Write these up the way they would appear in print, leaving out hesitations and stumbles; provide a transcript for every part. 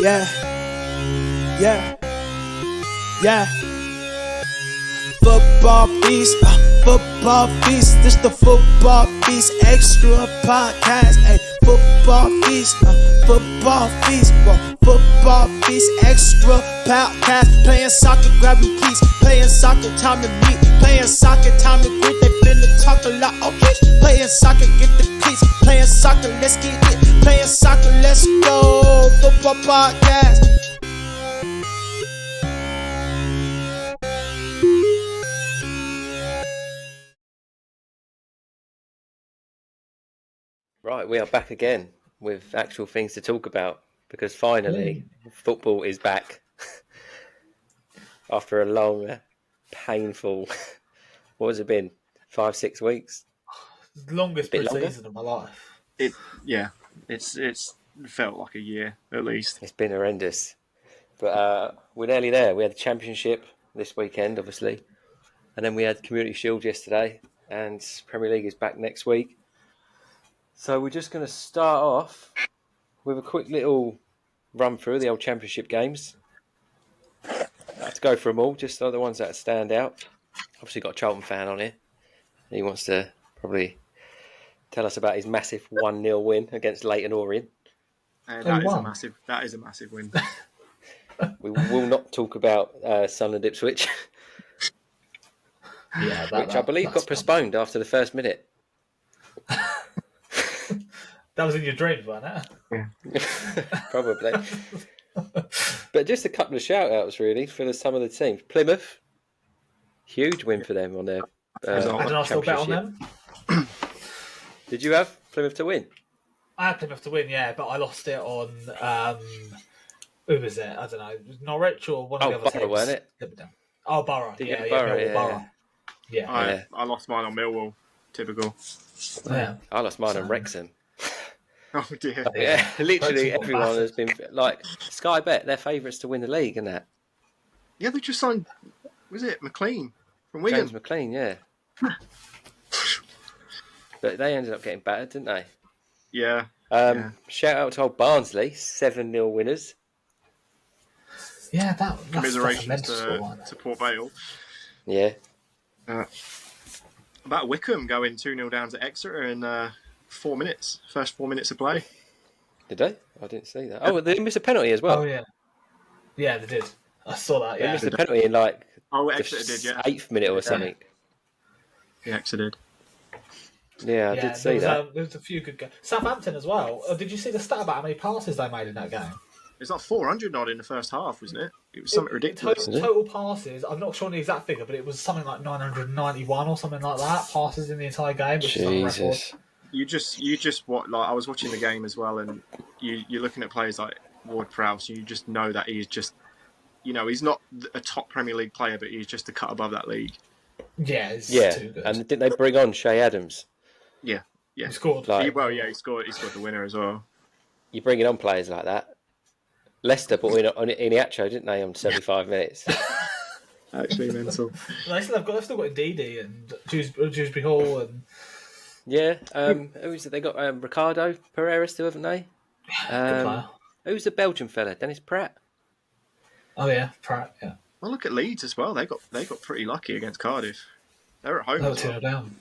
Yeah, yeah, yeah. Football feast, football feast. This the football feast extra podcast. Hey, football feast, football feast, football feast extra podcast. Playing soccer, grabbing keys. Playing soccer, time to meet. Playing soccer, time to greet. They finna talk a lot, okay? Playing soccer, get the cleats. Playing soccer, let's get it. Playing soccer, let's go. Football podcast. Right, we are back again with actual things to talk about because finally football is back after a long, painful, what has it been, 5-6 weeks? The longest bit longer? pre-season of my life. It's felt like a year at least. It's been horrendous, but we're nearly there. We had the Championship this weekend, obviously, and then we had Community Shield yesterday, and Premier League is back next week. So we're just going to start off with a quick little run through the old Championship games. I have to go through them all, just the ones that stand out. Obviously got a Charlton fan on here. He wants to probably tell us about his massive 1-0 win against Leyton Orient. That is a massive win. We will not talk about Sunderland Ipswich, which I believe got postponed after the first minute. That was in your dreams, wasn't it? Yeah. Probably. But just a couple of shout-outs, really, for some of the teams. Plymouth, huge win for them on their Did I still bet on Championship. them? Did you have Plymouth to win? I had Plymouth to win, yeah, but I lost it on who was it? I don't know, Norwich or one of the other Borough, teams. weren't it? Oh, Borough. Did you Yeah, get Borough? Millwall, Yeah. Borough. Yeah. I lost mine on Millwall. Typical. Yeah. I lost mine on Wrexham. Oh dear. Yeah, literally Wrexham everyone got has been like Sky Bet. They're favourites to win the league, and that Yeah, they just signed. Was it McLean from Wigan? James McLean, yeah. But they ended up getting battered, didn't they? Yeah. Shout out to old Barnsley, 7-0 winners. Yeah, that's Commiserations one. to Port Vale. Yeah, About Wickham going 2-0 down to Exeter in 4 minutes. First 4 minutes of play. did they? I didn't see that. Oh, they missed a penalty as well. Oh, yeah. Yeah, they did. I saw that, They yeah. missed a penalty in like Exeter the did, yeah. 8th minute or something. Yeah, Exeter did. Yeah, I did see that. There was a few good games. Southampton as well. Did you see the stat about how many passes they made in that game? It's like 400 odd in the first half, wasn't it? It was something ridiculous. Total passes, I'm not sure on the exact figure, but it was something like 991 or something like that, passes in the entire game, which is on record. Jesus. You just what, like, I was watching the game as well, and you're looking at players like Ward-Prowse, and you just know that he's just, he's not a top Premier League player, but he's just a cut above that league. Yeah, it's Yeah, too good. and didn't they bring on Shay Adams? Yeah. He scored. Like, He scored the winner as well. you're bringing on players like that. Leicester brought in Iniacho, didn't they, on 75 minutes? Actually mental. They've still got Ndidi and Dewsbury Hall and Yeah, who is it? They got Ricardo Pereira still, haven't they? good player. Who's the Belgian fella? Dennis Pratt? Oh yeah, Pratt. Yeah, Well, look at Leeds as well. They got pretty lucky against Cardiff. They're at home. they were as well. 2-0 down.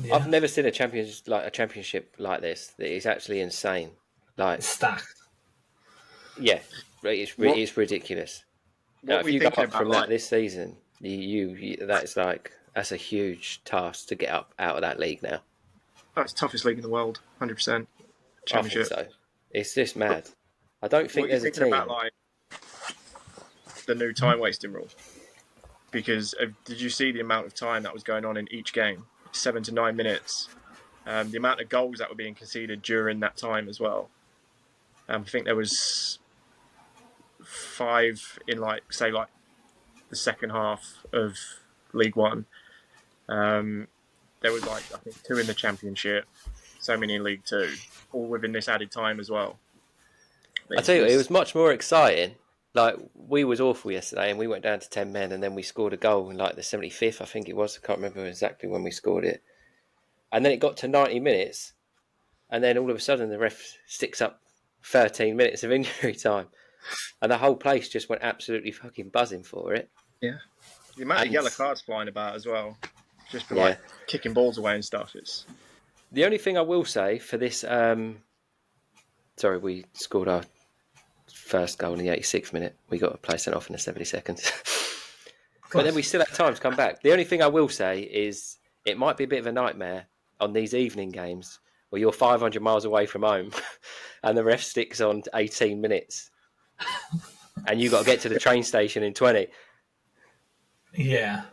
Yeah. I've never seen a championship like this. It's actually insane. Like, It's stacked. yeah, it's ridiculous. Now, if you go up from that this season, that's a huge task to get up out of that league now. That's the toughest league in the world, 100%. I think Championship. so. It's just mad. I don't think What are you there's a thinking team. about, like, the new time wasting rule? Because did you see the amount of time that was going on in each game? 7 to 9 minutes. The amount of goals that were being conceded during that time as well. I think there was 5 in the second half of League One. There was I think 2 in the Championship, so many in League Two, all within this added time as well. I tell you, it was much more exciting. Like, we was awful yesterday, and we went down to 10 men, and then we scored a goal in like the 75th, I think it was. I can't remember exactly when we scored it. And then it got to 90 minutes, and then all of a sudden the ref sticks up 13 minutes of injury time. and the whole place just went absolutely fucking buzzing for it. Yeah. The amount of And- yellow cards flying about as well, just for Yeah. like kicking balls away and stuff. It's The only thing I will say for this, sorry, we scored our first goal in the 86th minute. We got a play sent off in the 72nd. But then we still have time to come back. The only thing I will say is it might be a bit of a nightmare on these evening games where you're 500 miles away from home and the ref sticks on 18 minutes and you got to get to the train station in 20. Yeah.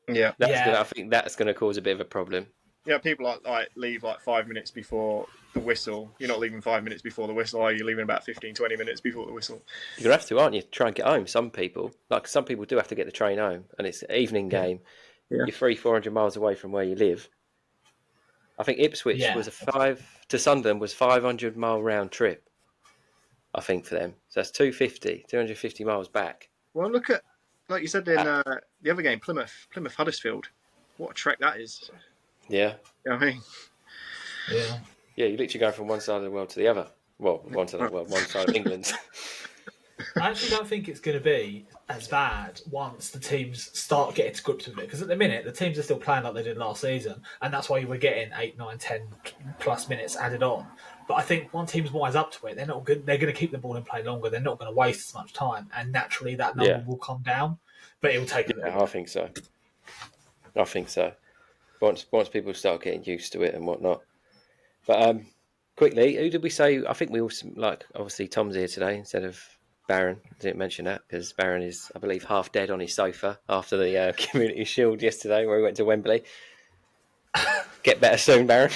yeah. I think that's going to cause a bit of a problem. Yeah, people like leave like 5 minutes before the whistle. You're not leaving 5 minutes before the whistle, are you? You're leaving about 15, 20 minutes before the whistle. You're going to have to, aren't you? Try and get home. Some people do have to get the train home, and it's an evening game. Yeah. You're 400 miles away from where you live. I think Ipswich was to Sunderland was 500-mile round trip, I think, for them. So that's 250 miles back. Well, look at, like you said in the other game, Plymouth Huddersfield. What a trek that is. Yeah. You know what I mean? Yeah. Yeah, you literally go from one side of the world to the other. Well, one side of the world, one side of England. I actually don't think it's going to be as bad once the teams start getting to grips with it. Because at the minute, the teams are still playing like they did last season, and that's why you were getting 8, 9, 10 plus minutes added on. But I think once teams wise up to it, they're not good. They're going to keep the ball in play longer. They're not going to waste as much time, and naturally that number will come down. But it will take. I think so. Once people start getting used to it and whatnot. But quickly, who did we say? I think we also obviously Tom's here today instead of Baron. I didn't mention that because Baron is, I believe, half dead on his sofa after the Community Shield yesterday where he went to Wembley. Get better soon, Baron.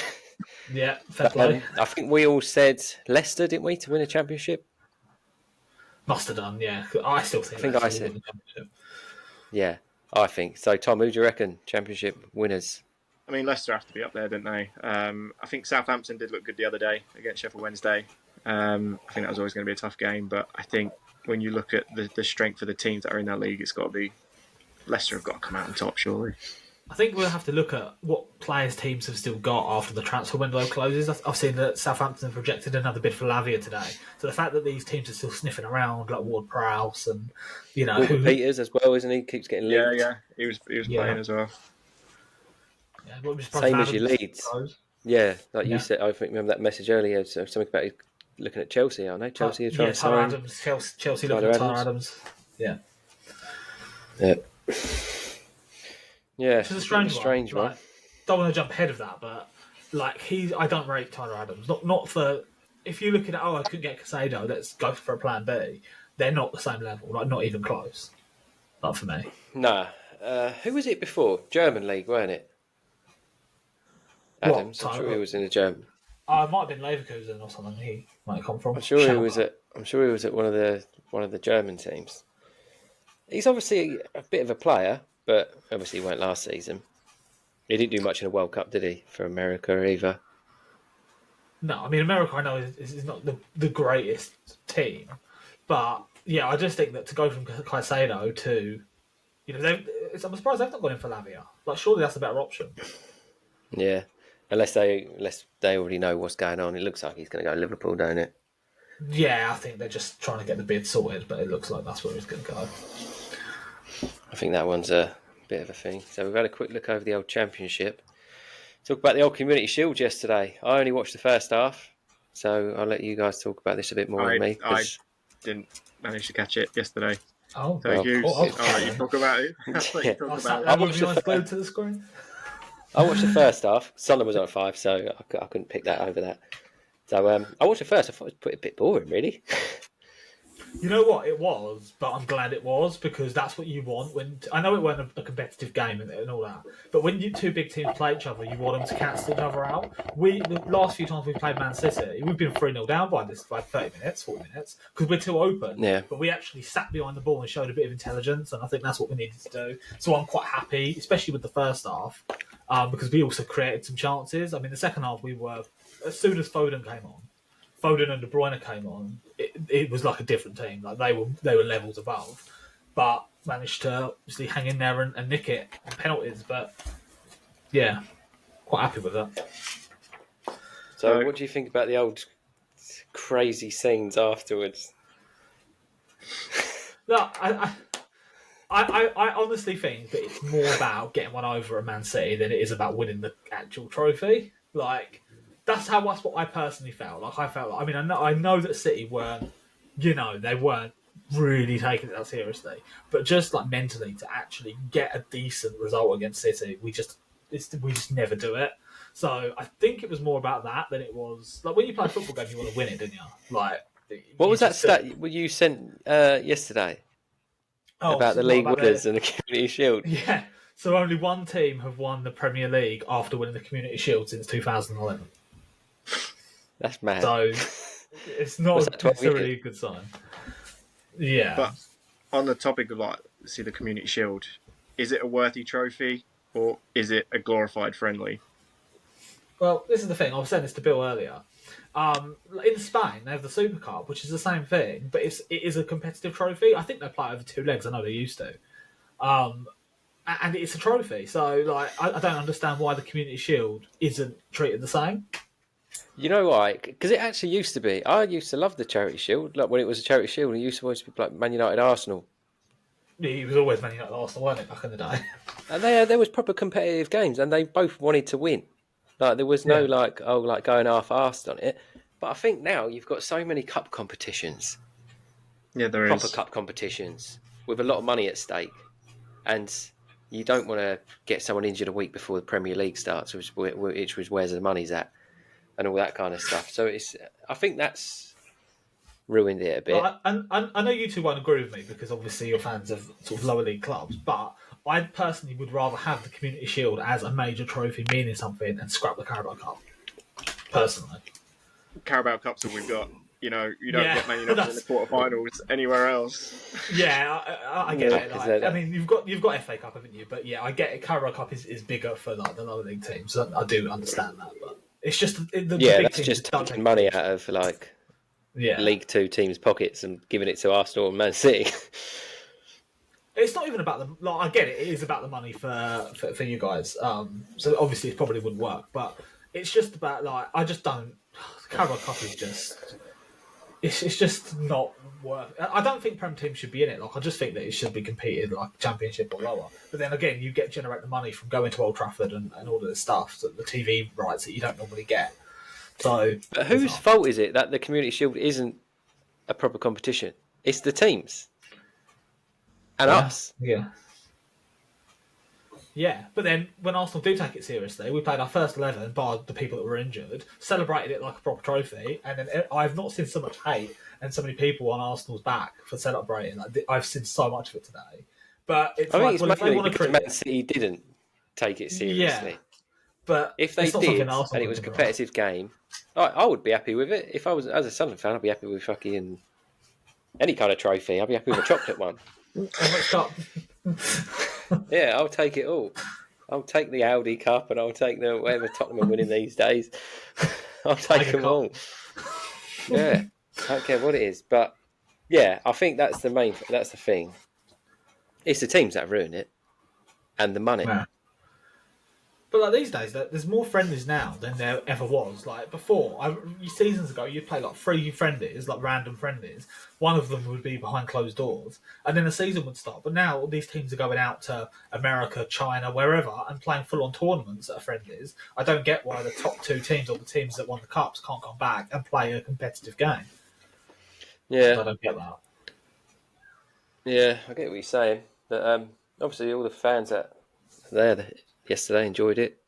Yeah, fair play. I think we all said Leicester, didn't we, to win a championship? Must have done, yeah. I still think. I think I said. Yeah, I think so. Tom, who do you reckon championship winners? I mean, Leicester have to be up there, didn't they? I think Southampton did look good the other day against Sheffield Wednesday. I think that was always going to be a tough game, but I think when you look at the strength of the teams that are in that league, it's got to be Leicester have got to come out on top, surely. I think we'll have to look at what players teams have still got after the transfer window closes. I've seen that Southampton have projected another bid for Lavia today. So the fact that these teams are still sniffing around, like Ward-Prowse and, Walker Peters as well, isn't he? Keeps getting linked. Yeah. He was playing as well. Yeah, same as your Leeds. Yeah, like you said, I think remember that message earlier, so something about looking at Chelsea, aren't they? Chelsea are trying to sign Adams, Chelsea looking at Tyler Adams. Yeah. Yeah, it's a strange one. Like, don't want to jump ahead of that, but I don't rate Tyler Adams. Not for if you look at I couldn't get Casado, let's go for a plan B. They're not the same level, not even close. Not for me. Nah. Who was it before? German league, weren't it? Adams. I'm sure he was in the German. It might have been Leverkusen or something. He might come from. I'm sure he was at one of the German teams. He's obviously a bit of a player, but obviously he went last season. He didn't do much in the World Cup, did he, for America either? No, I mean America. I know is not the greatest team, but yeah, I just think that to go from Caicedo to, I'm surprised they've not gone in for Lavia. Like, surely that's a better option. Yeah, unless they already know what's going on. It looks like he's going to go to Liverpool, don't it? Yeah, I think they're just trying to get the bid sorted, but it looks like that's where he's going to go. I think that one's a bit of a thing. So we've had a quick look over the old Championship. Talk about the old Community Shield yesterday. I only watched the first half, so I'll let you guys talk about this a bit more than me. I didn't manage to catch it yesterday. Oh, so I'll let you talk about it. I watched to the screen. I watched the first half. Sunderland was on 5, so I couldn't pick that over that. So I watched the first. I thought it was a bit boring, really. You know what? It was, but I'm glad it was because that's what you want. I know it wasn't a competitive game and all that, but when two big teams play each other, you want them to cancel each other out. The last few times we played Man City, we've been 3-0 down by 30 minutes, 40 minutes, because we're too open. Yeah. But we actually sat behind the ball and showed a bit of intelligence, and I think that's what we needed to do. So I'm quite happy, especially with the first half, because we also created some chances. I mean, the second half, we were, as soon as Foden came on, Foden and De Bruyne came on, it was like a different team. Like they were levels above, but managed to obviously hang in there and nick it on penalties. But yeah, quite happy with that. So what do you think about the old crazy scenes afterwards? No, I honestly think that it's more about getting one over at Man City than it is about winning the actual trophy. Like, that's what I personally felt. Like, I felt. I mean, I know that City weren't, they weren't really taking it that seriously, but just like mentally to actually get a decent result against City, we just never do it. So I think it was more about that than it was like when you play a football game, you want to win it, don't you? Like, What was that stat you sent yesterday about the league winners and the Community Shield? Yeah. So only one team have won the Premier League after winning the Community Shield since 2011. That's mad. So it's not necessarily a good sign. Yeah. But on the topic of the Community Shield, is it a worthy trophy or is it a glorified friendly? Well, this is the thing. I was saying this to Bill earlier. In Spain, they have the Super Cup, which is the same thing, but it is a competitive trophy. I think they play over 2 legs. I know they used to. And it's a trophy. So, I don't understand why the Community Shield isn't treated the same. You know why? Because it actually used to be. I used to love the Charity Shield. Like when it was a Charity Shield, it used to always be like Man United, Arsenal. It was always Man United, Arsenal, wasn't it, back in the day? And there was proper competitive games, and they both wanted to win. Like there was no going half-assed on it. But I think now you've got so many cup competitions. Yeah, there proper is. Cup competitions with a lot of money at stake, and you don't want to get someone injured a week before the Premier League starts, which was where the money's at, and all that kind of stuff. So I think that's ruined it a bit. Well, I know you two won't agree with me because obviously you're fans of sort of lower league clubs, but I personally would rather have the Community Shield as a major trophy meaning something and scrap the Carabao Cup. Personally. Carabao Cups that we've got. You don't get Man United in the quarterfinals anywhere else. Yeah, I get it. I mean, you've got FA Cup, haven't you? But yeah, I get it. Carabao Cup is bigger for the lower league teams. So I do understand that, but it's just the big that's just taking money out of League Two teams' pockets and giving it to Arsenal and Man City. It's not even about the. I get it. It is about the money for you guys. So obviously it probably wouldn't work, but it's just about I just don't. The Carabao Cup is just. It's just not worth. I don't think Prem teams should be in it. I just think that it should be competed like Championship or lower. But then again, you generate the money from going to Old Trafford and all of this stuff, so the TV rights that you don't normally get. So, but whose fault is it that the Community Shield isn't a proper competition? It's the teams and us. Yeah. Yeah, but then when Arsenal do take it seriously, we played our first 11, bar the people that were injured, celebrated it like a proper trophy, and then I've not seen so much hate and so many people on Arsenal's back for celebrating. I've seen so much of it today. But it's I think it's mainly because Man City didn't take it seriously. Yeah, but if they did, and it was a competitive game, I would be happy with it. If I was, as a Sunderland fan, I'd be happy with fucking any kind of trophy. I'd be happy with a chocolate one. Yeah, I'll take it all. I'll take the Audi Cup and I'll take the whatever Tottenham are winning these days. I'll take them all. Yeah, I don't care what it is. But yeah, I think that's the thing. It's the teams that have ruined it and the money. Yeah. But these days, there's more friendlies now than there ever was. Like before, seasons ago, you'd play 3 friendlies, random friendlies. One of them would be behind closed doors, and then the season would start. But now all these teams are going out to America, China, wherever, and playing full-on tournaments that are friendlies. I don't get why the top 2 teams or the teams that won the cups can't come back and play a competitive game. Yeah, I don't get that. Yeah, I get what you're saying. But obviously, all the fans that were there yesterday enjoyed it.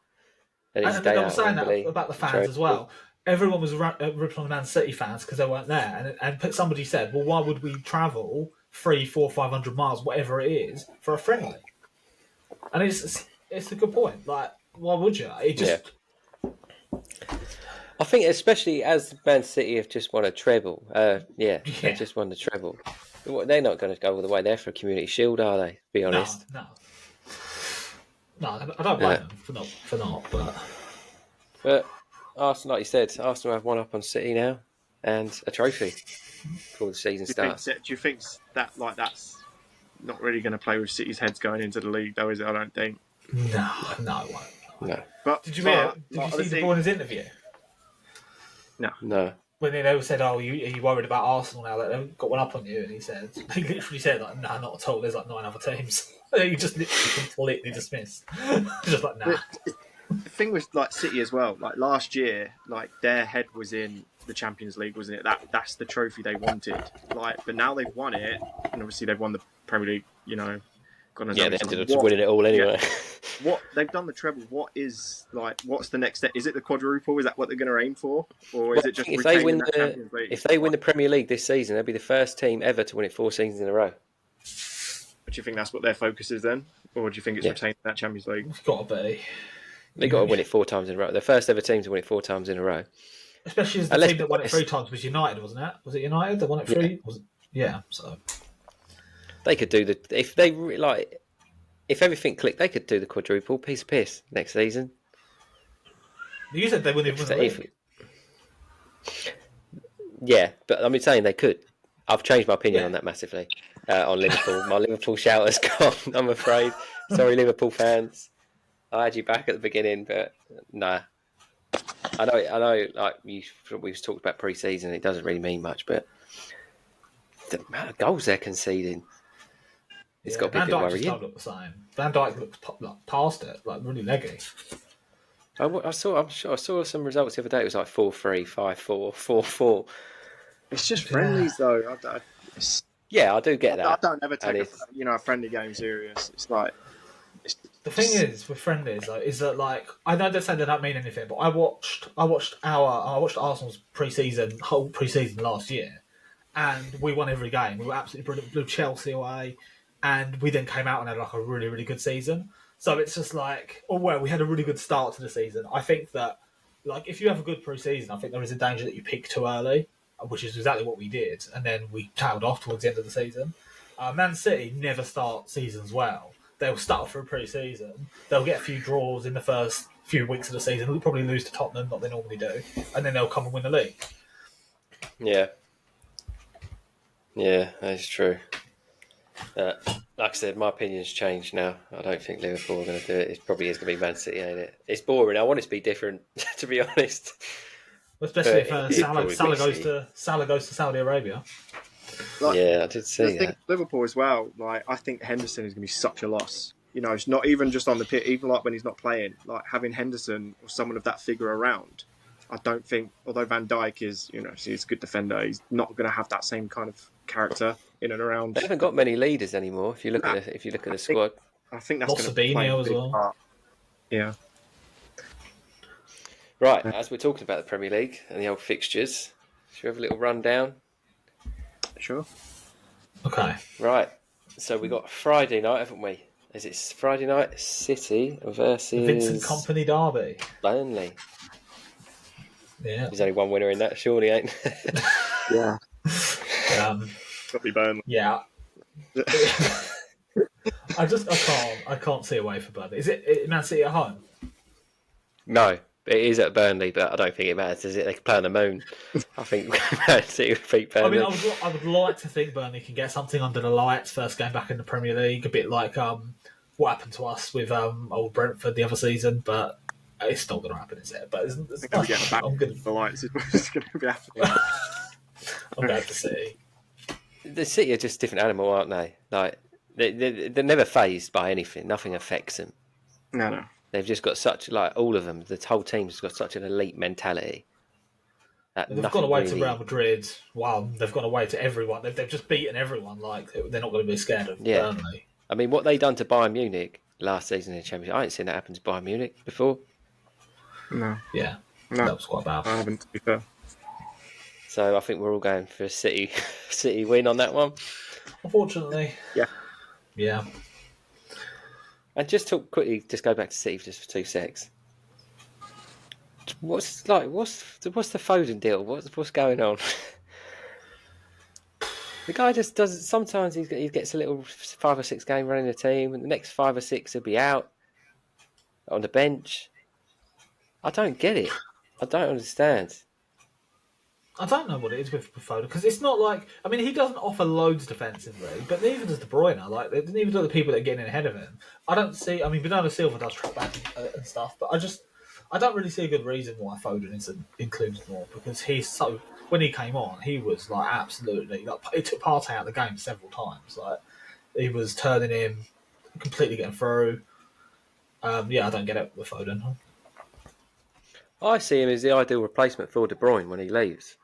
And I was saying that about the fans as well. Everyone was ripping on the Man City fans because they weren't there. And somebody said, well, why would we travel 300, 400, 500 miles, whatever it is, for a friendly? And it's a good point. Why would you? It just... Yeah. I think especially as Man City have just won a treble. They just won the treble. They're not going to go all the way there for a Community Shield, are they? Be honest. No, I don't blame them for not. But Arsenal, like you said, Arsenal have one up on City now and a trophy before the season starts. Do you think that that's not really going to play with City's heads going into the league, though? Is it? I don't think. No, it won't. No. But did you see De Bruyne's interview? No. No. when they said, "Oh, are you worried about Arsenal now that they've got one up on you?" And he literally said, like, "Nah, not at all. There's like 9 other teams." He just literally completely dismissed. Just like, nah. The thing with like City as well, like last year, like their head was in the Champions League, wasn't it? That's the trophy they wanted. Like, but now they've won it, and obviously they've won the Premier League. You know, God knows Yeah, how they many ended up times. winning it all anyway. What they've done the treble. What's the next step? Is it the quadruple? Is that what they're going to aim for, or is it just if they retaining win that Champions League? if they win the Premier League this season, they'll be the first team ever to win it 4 seasons in a row. Do you think that's what their focus is then, or do you think it's retaining that Champions League? It's got to be. They've got to win it 4 times in a row. The first ever team to win it 4 times in a row. Especially as the team that won it 3 times was United, wasn't it? Was it United that won it 3? Yeah. Was it? Yeah. So they could do if everything clicked, they could do the quadruple piece of piss next season. you said they wouldn't even win the league. Yeah, but I'm saying they could. I've changed my opinion on that massively. On Liverpool, my Liverpool shout has gone. I'm afraid. Sorry, Liverpool fans. I had you back at the beginning, but nah. I know. Like we've talked about pre-season, it doesn't really mean much, but the amount of goals they're conceding, it's got to be a bit worrying. Van Dijk just look the same. Van Dijk looks past it, like really leggy. I saw some results the other day. It was like 4-3, 5-4, 4-4. It's just friendlies though. Yeah, I do get that. I don't ever take a friendly game serious. It's like the thing is with friendlies though is that like I know they say they don't mean anything, but I watched Arsenal's whole pre-season last year, and we won every game. We were absolutely brilliant. Blew Chelsea away, and we then came out and had like a really really good season. So it's just like, we had a really good start to the season. I think that like if you have a good pre-season, I think there is a danger that you peak too early, which is exactly what we did, and then we tailed off towards the end of the season. Man City never start seasons well. They'll start for a pre-season. They'll get a few draws in the first few weeks of the season. They'll probably lose to Tottenham, like they normally do, and then they'll come and win the league. Yeah, that's true. Like I said, my opinion's changed now. I don't think Liverpool are going to do it. It probably is going to be Man City, ain't it? It's boring. I want it to be different, to be honest. Especially if Salah goes to Saudi Arabia. Yeah, I did see that. Liverpool as well. Like, I think Henderson is going to be such a loss. You know, it's not even just on the pitch, even like when he's not playing. Like having Henderson or someone of that figure around. I don't think, although Van Dijk is, he's a good defender, he's not going to have that same kind of character in and around. They haven't got many leaders anymore. If you look at the squad, I think that's going to play a big part. Yeah. Right, as we're talking about the Premier League and the old fixtures, should we have a little rundown? Sure. Okay. Right, so we got Friday night, haven't we? Is it Friday night? City versus Vincent Kompany derby. Burnley. Yeah. There's only one winner in that, surely, ain't Yeah. Got to be Burnley. Yeah. I can't see a way for Burnley. Is it Man City at home? No. It is at Burnley, but I don't think it matters, does it? They can play on the moon. I think Man City would beat Burnley. I mean, I would like to think Burnley can get something under the lights first game back in the Premier League, a bit like what happened to us with old Brentford the other season, but it's not going to happen, is it? But it's I'm good. The lights is what's going to be happening. I'm glad to see. The City are just a different animal, aren't they? Like they're never phased by anything. Nothing affects them. No. They've just got such, all of them, the whole team's got such an elite mentality. They've gone away to Real Madrid. Wow, they've gone away to everyone. They've just beaten everyone. Like, they're not going to be scared of Burnley. I mean, what they done to Bayern Munich last season in the Championship, I ain't seen that happen to Bayern Munich before. No. Yeah, no. That was quite bad. I haven't, to be fair. So I think we're all going for a City win on that one. Unfortunately. Yeah. And just go back to City just for 2 secs. What's the Foden deal? What's going on? The guy just does. Sometimes he gets a little 5 or 6 game running the team, and the next 5 or 6 he'll be out on the bench. I don't get it. I don't understand. I don't know what it is with Foden, because it's not like... I mean, he doesn't offer loads defensively, but neither does De Bruyne. Like, neither do the people that are getting in ahead of him. I don't see... I mean, Bernardo Silva does track back and stuff, but I don't really see a good reason why Foden isn't included more, because he's so... when he came on, he was like absolutely like it took Partey out of the game several times. Like he was turning him, completely getting through. Yeah, I don't get it with Foden. I see him as the ideal replacement for De Bruyne when he leaves.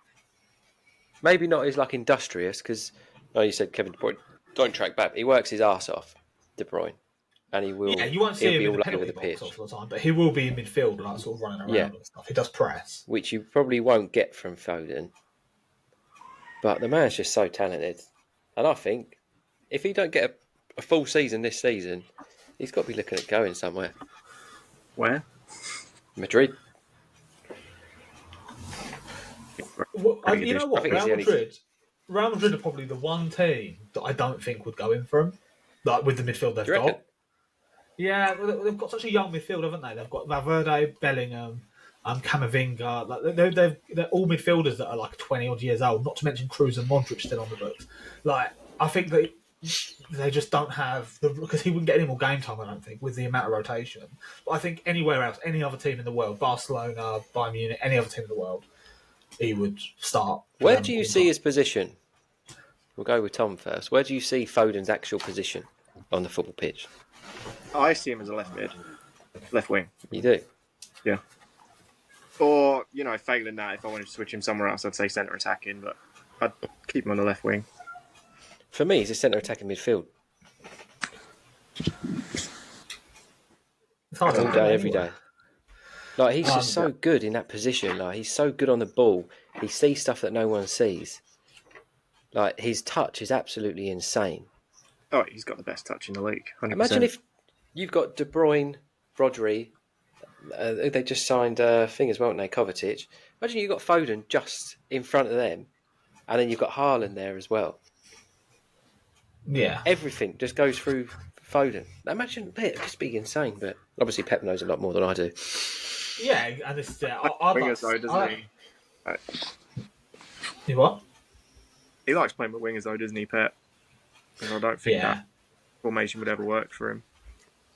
Maybe not as like industrious because, you said Kevin De Bruyne don't track back. But he works his arse off, De Bruyne, and Yeah, you won't see he'll him be in all the over penalty the box pitch, all the time, but he will be in midfield, like sort of running around Yeah. and stuff. He does press, which you probably won't get from Foden. But the man's just so talented, and I think if he don't get a full season this season, he's got to be looking at going somewhere. Where? Madrid. Well, Pretty you know good. what? I think it's Real Madrid are probably the one team that I don't think would go in for him, like with the midfield they've Do you reckon? got. Yeah, well, they've got such a young midfield, haven't they? They've got Valverde, Bellingham, Camavinga. Like they're all midfielders that are like 20 odd years old. Not to mention Cruz and Modric still on the books. Like I think they just don't have because he wouldn't get any more game time. I don't think with the amount of rotation. But I think anywhere else, any other team in the world, Barcelona, Bayern Munich, any other team in the world, he would start. Where do you see his position? We'll go with Tom first. Where do you see Foden's actual position on the football pitch? I see him as a left wing. You do? Yeah. Or, failing that, if I wanted to switch him somewhere else, I'd say centre attacking, but I'd keep him on the left wing. For me, he's a centre attacking midfield. It's hard All to day, know every anyway. day. Like he's just so good in that position. Like he's so good on the ball. He sees stuff that no one sees. Like his touch is absolutely insane. Oh, he's got the best touch in the league. 100%. Imagine if you've got De Bruyne, Rodri. They just signed thing as well, haven't they? Kovacic. Imagine you've got Foden just in front of them, and then you've got Haaland there as well. Yeah. Everything just goes through Foden. Imagine it just be insane. But obviously, Pep knows a lot more than I do. Yeah, and it's wingers though, doesn't he? You what? He likes playing with wingers though, doesn't he, Pep? Because I don't think Yeah. that formation would ever work for him.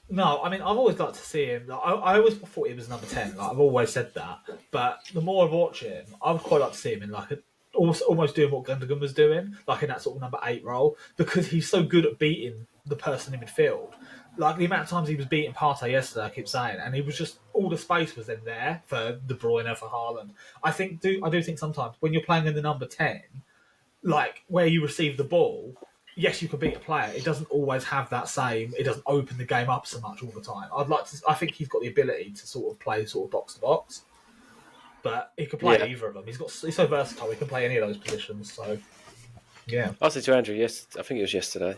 No, I mean I've always liked to see him. Like, I always thought he was number 10. Like, I've always said that. But the more I watch him, I would quite like to see him in like almost doing what Gundogan was doing, like in that sort of number 8 role, because he's so good at beating the person in midfield. Like the amount of times he was beating Partey yesterday, I keep saying, and he was just all the space was then there for De Bruyne, for Haaland. I do think sometimes when you're playing in the number 10, like where you receive the ball, yes, you can beat a player. It doesn't always have that same. It doesn't open the game up so much all the time. I think he's got the ability to sort of play sort of box to box, but he could play either of them. He's so versatile. He can play any of those positions. So yeah, I said to Andrew, I think it was yesterday.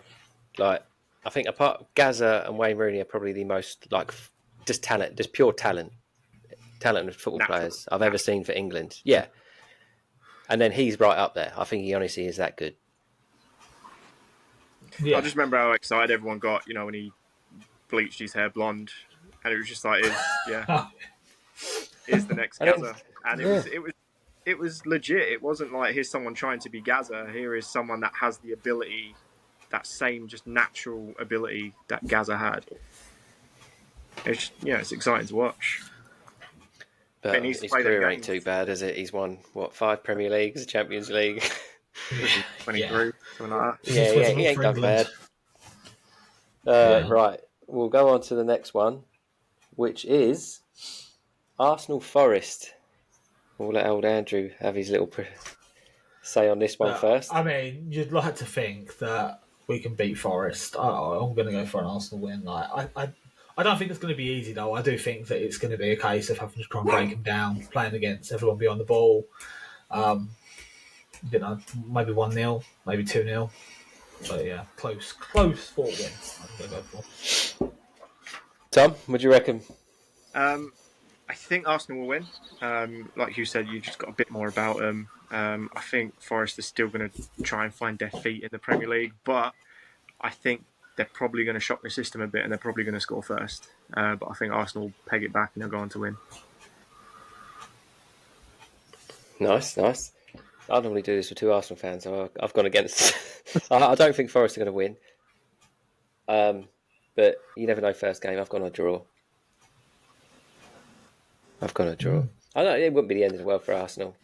Like I think apart Gaza and Wayne Rooney are probably the most like just pure talented football players I've ever seen for England. Yeah, and then he's right up there. I think he honestly is that good. yeah. I just remember how excited everyone got, when he bleached his hair blonde, and it was just like, is the next Gaza, and it was legit. It wasn't like here's someone trying to be Gaza. Here is someone that has the ability, that same just natural ability that Gaza had. It's it's exciting to watch. But his career ain't too bad, is it? He's won 5 Premier Leagues, a Champions League. 23, something like that. Yeah, he ain't done bad. Right, we'll go on to the next one, which is Arsenal Forest. We'll let old Andrew have his little say on this one first. I mean, you'd like to think that we can beat Forest. I'm going to go for an Arsenal win. Like I don't think it's going to be easy though. I do think that it's going to be a case of having to try and break them down, playing against everyone beyond the ball. Maybe 1-0, maybe 2-0. But yeah, close fought win. I'm going to go for. Tom, what do you reckon? I think Arsenal will win. Like you said, you just got a bit more about them. I think Forest is still going to try and find their feet in the Premier League, but I think they're probably going to shock the system a bit and they're probably going to score first. But I think Arsenal will peg it back and they'll go on to win. Nice. I normally do this with 2 Arsenal fans, so I've gone against. I don't think Forest are going to win. But you never know. First game, I've gone a draw. I know it wouldn't be the end of the world for Arsenal.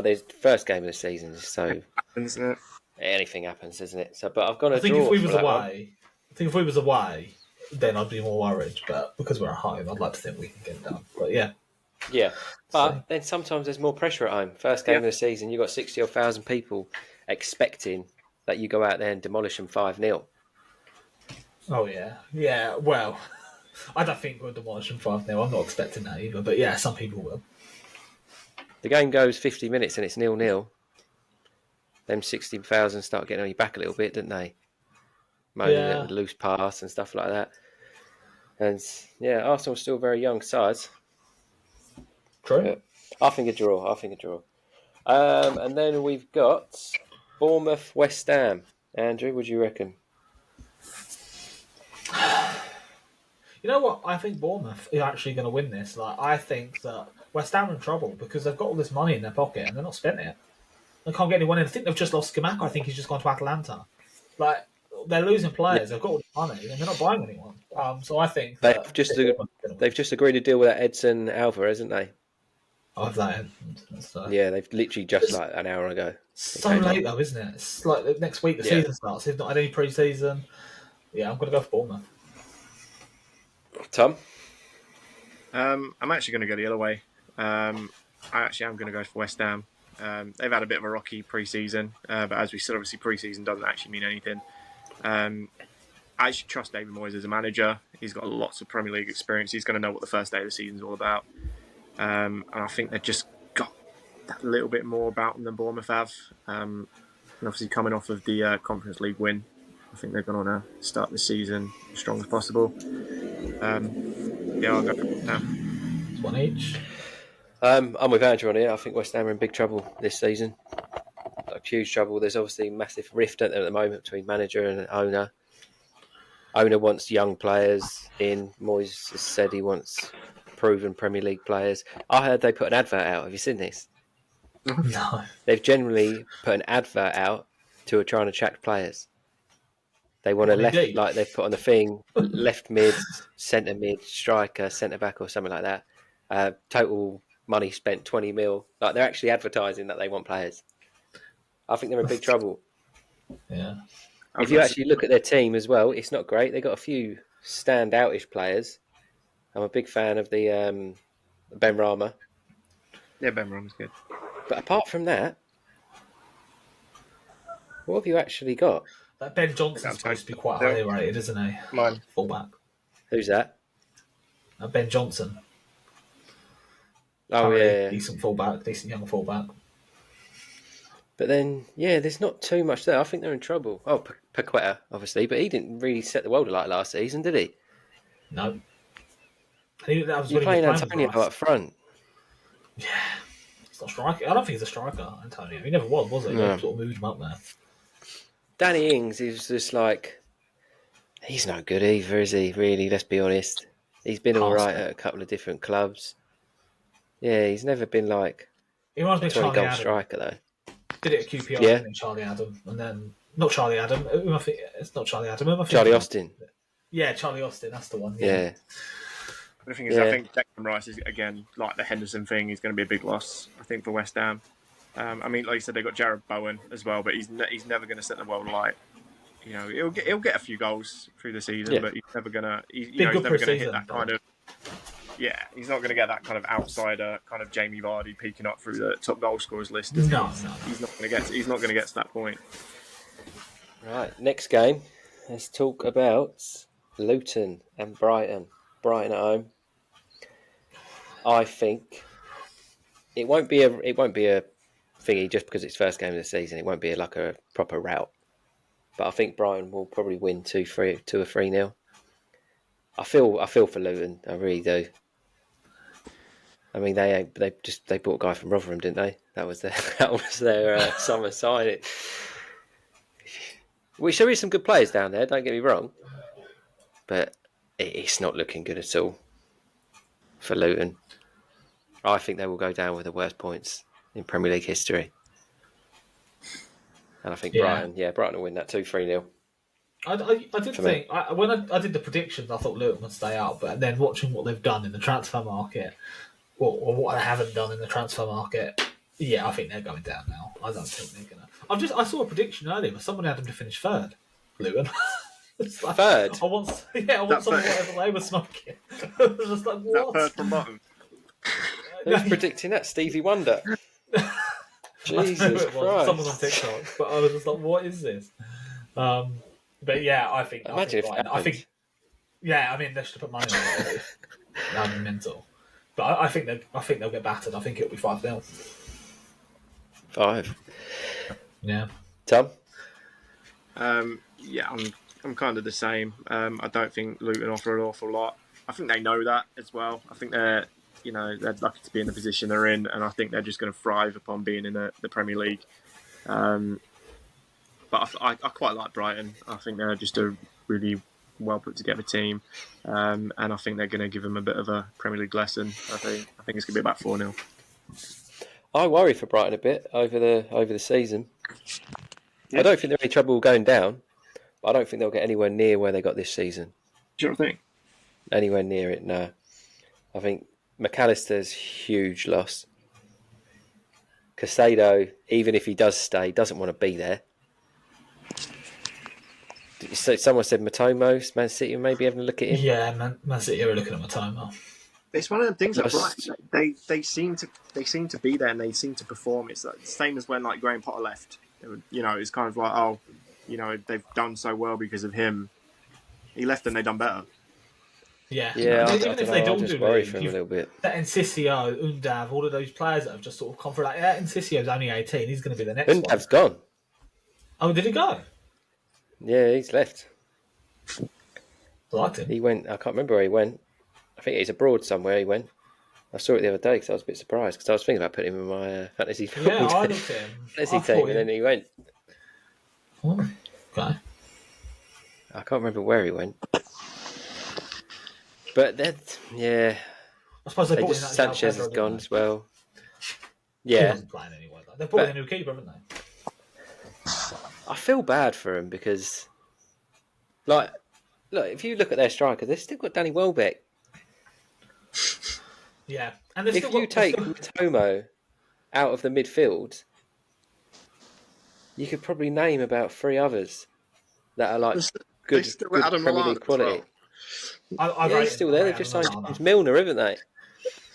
There's the first game of the season, so Isn't it? anything happens, isn't it? So, but I've got a I think draw if we for was that one. away, then I'd be more worried. But because we're at home, I'd like to think we can get it done. But yeah, Yeah, but So- then sometimes there's more pressure at home. First game Yeah. of the season, you've got 60 or 1,000 people expecting that you go out there and demolish them 5-0. oh yeah. Well, I don't think we'll demolish them 5-0. I'm not expecting that either. But yeah, some people will. The game goes 50 minutes and it's 0-0. Them 60,000 start getting on your back a little bit, don't they? Moaning Yeah. at the loose pass and stuff like that. And yeah, Arsenal's still very young sides. True. Yeah. I think a draw. And then we've got Bournemouth, West Ham. Andrew, what do you reckon? You know what? I think Bournemouth are actually going to win this. Like, I think that West Ham are in trouble because they've got all this money in their pocket and they're not spending it. They can't get anyone in. I think they've just lost Skamaka. I think he's just gone to Atalanta. Like, they're losing players. They've got all this money and they're not buying anyone. So I think that They've just agreed to deal with that Edson Alvarez, hasn't they? I have that. So. Yeah, they've literally just like an hour ago. So late though, isn't it? It's like next week the season starts. They've not had any pre-season. Yeah, I'm going to go for Bournemouth. Tom? I'm actually going to go the other way. I actually am going to go for West Ham. They've had a bit of a rocky pre-season, but as we said, obviously pre-season doesn't actually mean anything. I actually trust David Moyes as a manager. He's got lots of Premier League experience. He's going to know what the first day of the season is all about. And I think they've just got that little bit more about them than Bournemouth have. And obviously coming off of the Conference League win, I think they're going to start the season as strong as possible. I'll go for West Ham. It's one each. I'm with Andrew on here. I think West Ham are in big trouble this season. Like huge trouble. There's obviously a massive rift at the moment between manager and owner. Owner wants young players in. Moyes has said he wants proven Premier League players. I heard they put an advert out. Have you seen this? No. They've generally put an advert out to try and attract players. They want a left, like they've put on the thing, left mid, centre mid, striker, centre back, or something like that. Total money spent 20 mil. Like they're actually advertising that they want players. I think they're in big trouble. Yeah. If you actually look at their team as well, it's not great. They've got a few standoutish players. I'm a big fan of the Ben Rama. Yeah, Ben Rama's good. But apart from that, what have you actually got? That Ben Johnson's supposed to be quite highly rated, isn't he? Mine. Fullback. Who's that? Ben Johnson. Oh, yeah. Decent fullback, decent young fullback. But then, yeah, there's not too much there. I think they're in trouble. Oh, Paqueta, obviously, but he didn't really set the world alight last season, did he? No. You're playing Antonio up front. Yeah. He's not a striker. I don't think he's a striker, Antonio. He never was he? No. They sort of moved him up there. Danny Ings is just like... He's not good either, is he? Really, let's be honest. He's been all right at a couple of different clubs. Yeah, he's never been like He reminds me a of Charlie 20-goal Adam. striker, though. Did it at QPR, Yeah. and then Charlie Adam. And then... Not Charlie Adam. It's not Charlie Adam. Charlie Austin. Yeah, Charlie Austin. That's the one. Yeah. The thing is, I think Declan Rice is, again, like the Henderson thing, he's going to be a big loss, I think, for West Ham. I mean, like you said, they've got Jared Bowen as well, but he's never going to set the world alight. You know, he'll get a few goals through the season, but he's never going to he's never going to hit that kind of... Yeah, he's not going to get that kind of outsider, kind of Jamie Vardy peeking up through the top goal scorers list. No. He's not going to get to that point. Right, next game. Let's talk about Luton and Brighton. Brighton at home. I think it won't be a thingy just because it's first game of the season. It won't be like a proper rout. But I think Brighton will probably win 2 or 3-0. I feel for Luton. I really do. I mean, they bought a guy from Rotherham, didn't they? That was their summer signing. Which there is some good players down there. Don't get me wrong, but it's not looking good at all for Luton. I think they will go down with the worst points in Premier League history. And I think Brighton will win that 2-3-0. I did think when I did the predictions, I thought Luton would stay out, but then watching what they've done in the transfer market, or what they haven't done in the transfer market, Yeah, I think they're going down now. I don't think they're gonna. I saw a prediction earlier, but someone had them to finish third. Luton. It's like, Third? I want someone third? whatever they were smoking. I was just like, Is that what? third from bottom? Who's predicting that? Stevie Wonder. Jesus Christ! Someone on TikTok, but I was just like, what is this? But yeah, I think. Imagine if Brighton, it happened. Yeah, I mean, they should have put money on it. That'd be mental. But I think they'll get battered. I think it'll be 5-0. 5. Yeah. Tom? Yeah, I'm kind of the same. I don't think Luton offer an awful lot. I think they know that as well. I think they're lucky to be in the position they're in, and I think they're just going to thrive upon being in the Premier League. But I quite like Brighton. I think they're just a really well put together team, and I think they're going to give them a bit of a Premier League lesson. I think it's going to be about 4-0. I worry for Brighton a bit over the season. Yeah. I don't think they're in any trouble going down, but I don't think they'll get anywhere near where they got this season. Do you not think? Anywhere near it, no. I think McAllister's huge loss. Casado, even if he does stay, doesn't want to be there. So someone said Matomo, Man City maybe having a look at him. Yeah, Man City are looking at Matomo. It's one of the things that Brighton, they seem to be there and they seem to perform. It's the same as when like Graham Potter left. It's kind of like they've done so well because of him. He left and they done better. Yeah, even if they don't just worry for him a little bit. That Encicio, Undav, all of those players that have just sort of come through. Like, Encicio's only 18. He's going to be the next one. Undav's gone. Oh, did he go? Yeah, he's left. I liked him. He went. I can't remember where he went. I think he's abroad somewhere. He went. I saw it the other day because I was a bit surprised because I was thinking about putting him in my fantasy football Yeah, I looked at him. fantasy team, and then he went. Oh, okay. I can't remember where he went. But then, yeah, I suppose they brought in that Sanchez has gone as well. He Yeah, wasn't playing anyway. Though. They've brought in a new keeper, haven't they? I feel bad for him because, look, if you look at their strikers, they've still got Danny Welbeck. Yeah, and If you take Matomo out of the midfield, you could probably name about 3 others that are like good Premier League quality. I He's still there. They've just signed James Milner, haven't they?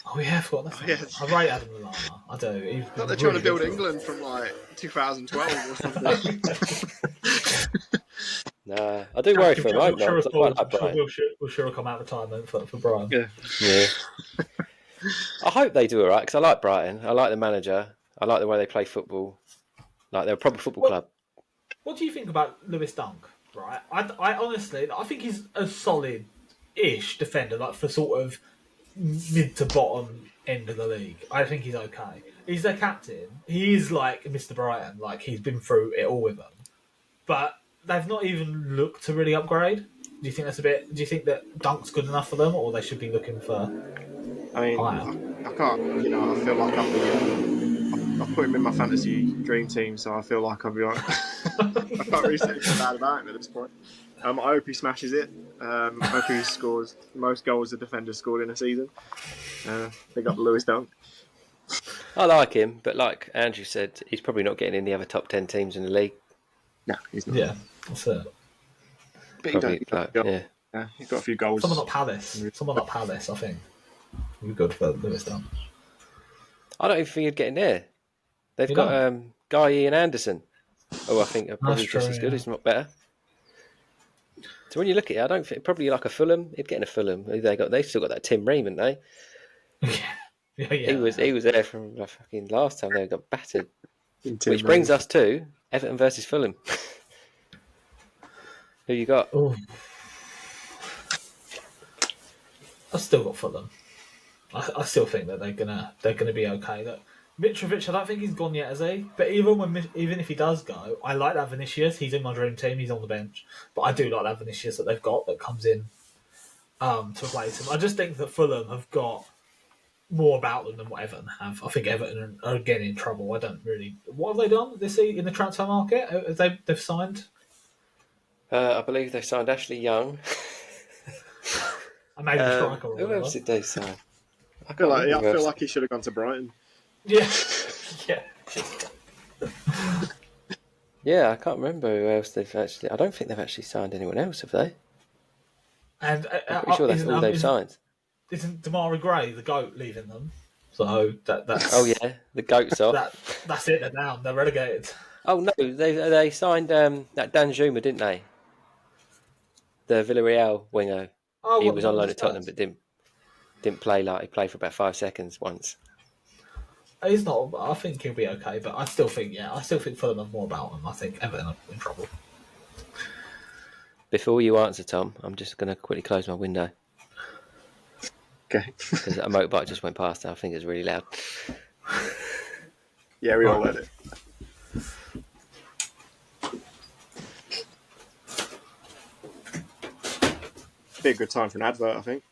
Oh yeah, I forgot that. yes. I rate Adam Lallana. I do. They're trying to build England from like 2012 or something. Nah, I do worry for him. I hope not. I quite like Brighton. We'll sure come out of retirement for Brian. Yeah. I hope they do all right because I like Brighton. I like the manager. I like the way they play football. Like they're a proper football club. What do you think about Lewis Dunk? Right, I honestly, I think he's a solid-ish defender, like for sort of mid to bottom end of the league. I think he's okay. He's their captain. He is like Mr. Brighton. Like he's been through it all with them, but they've not even looked to really upgrade. Do you think that's a bit? Do you think that Dunk's good enough for them, or they should be looking for? I mean, higher? I can't. I feel like I've put him in my fantasy dream team, so I feel like I'll be alright. I can't really say anything bad about him at this point. I hope he smashes it. I hope he scores the most goals a defender scored in a season. They got Lewis Dunk. I like him, but like Andrew said, he's probably not getting in the other top 10 teams in the league. No, he's not. Yeah, that's it. But he's got a few goals. Someone like Palace. I think would be good for Lewis Dunk. I don't even think he'd get in there. They've got Guy Ian Anderson. Oh, I think are probably just as good, if not better. So when you look at it, I don't think probably like a Fulham. He'd get in a Fulham. They've still got that Tim Ream, haven't they? Yeah. He was there from fucking last time they got battered. Which brings us to Everton versus Fulham. Who you got? Ooh. I've still got Fulham. I still think that they're gonna be okay. That Mitrovic, I don't think he's gone yet, has he? But even if he does go, I like that Vinicius. He's in my dream team. He's on the bench, but I do like that Vinicius that they've got that comes in to replace him. I just think that Fulham have got more about them than what Everton have. I think Everton are again in trouble. I don't really. What have they done this in the transfer market? They've signed. I believe they signed Ashley Young. I made a striker. Who else did they sign? I feel like he should have gone to Brighton. Yeah. Yeah. Yeah, I can't remember who else they've actually. I don't think they've actually signed anyone else, have they? And I'm pretty sure that's all they've signed. Isn't Damari Gray the GOAT leaving them? So that's Oh yeah, the goat's off. that's it. They're down. They're relegated. Oh no, they signed that Dan Juma, didn't they? The Villarreal winger. Oh, He what was on the loan at Tottenham, Spurs? but didn't play. Like, he played for about 5 seconds once. He's not. I think he'll be okay, but I still think Fulham have more about him. I think Everton are in trouble. Before you answer, Tom, I'm just going to quickly close my window Okay. because a motorbike just went past. And I think it's really loud. Yeah, we all heard it. Be a good time for an advert, I think.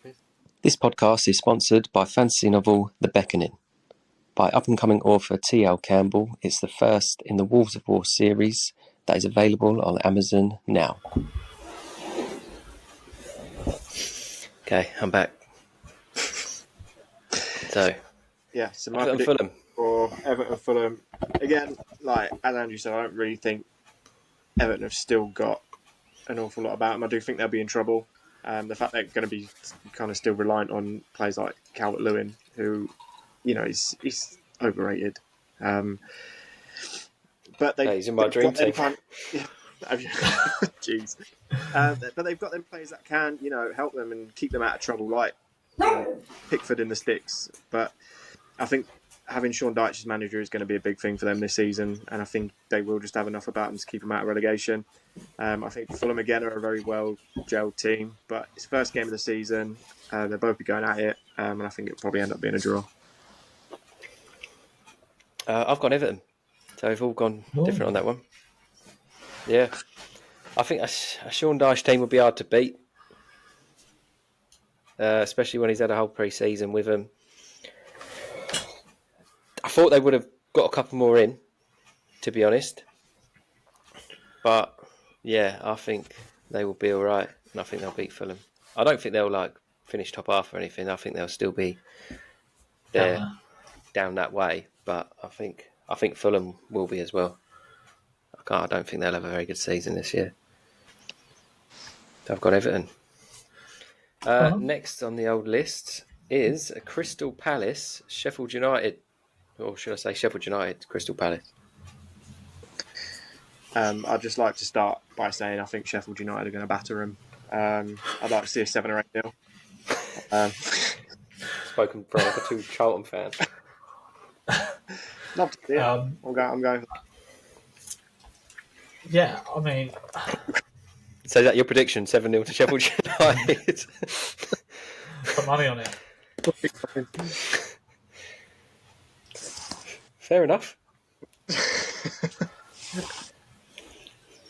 This podcast is sponsored by fantasy novel The Beckoning by up-and-coming author T.L. Campbell. It's the first in the Wolves of War series that is available on Amazon now. Okay, I'm back. So, Yeah, so my Everton prediction Fulham. for Everton Fulham, again, like as Andrew said, I don't really think Everton have still got an awful lot about them. I do think they'll be in trouble. The fact they're going to be kind of still reliant on players like Calvert-Lewin, who, he's overrated. But He's in my dream team. Jeez. But they've got them players that can, help them and keep them out of trouble, like Pickford in the sticks. But I think having Sean Dyche as manager is going to be a big thing for them this season, and I think they will just have enough about them to keep them out of relegation. I think Fulham again are a very well gelled team, but it's the first game of the season. They'll both be going at it, and I think it'll probably end up being a draw. I've got Everton, so we've all gone different on that one. Yeah, I think a Sean Dyche team will be hard to beat, especially when he's had a whole pre-season with them. I thought they would have got a couple more in, to be honest. But, yeah, I think they will be all right, and I think they'll beat Fulham. I don't think they'll, finish top half or anything. I think they'll still be there, down that way. But I think Fulham will be as well. I don't think they'll have a very good season this year. I've got Everton. Next on the old list is Crystal Palace, Sheffield United. Or should I say Sheffield United, Crystal Palace? I'd just like to start by saying I think Sheffield United are going to batter them. I'd like to see a 7 or 8-0. Spoken from a true Charlton fan. Love to see it. I'm going for that. Yeah, I mean, So is that your prediction, 7-0 to Sheffield United? put money on it. Fair enough.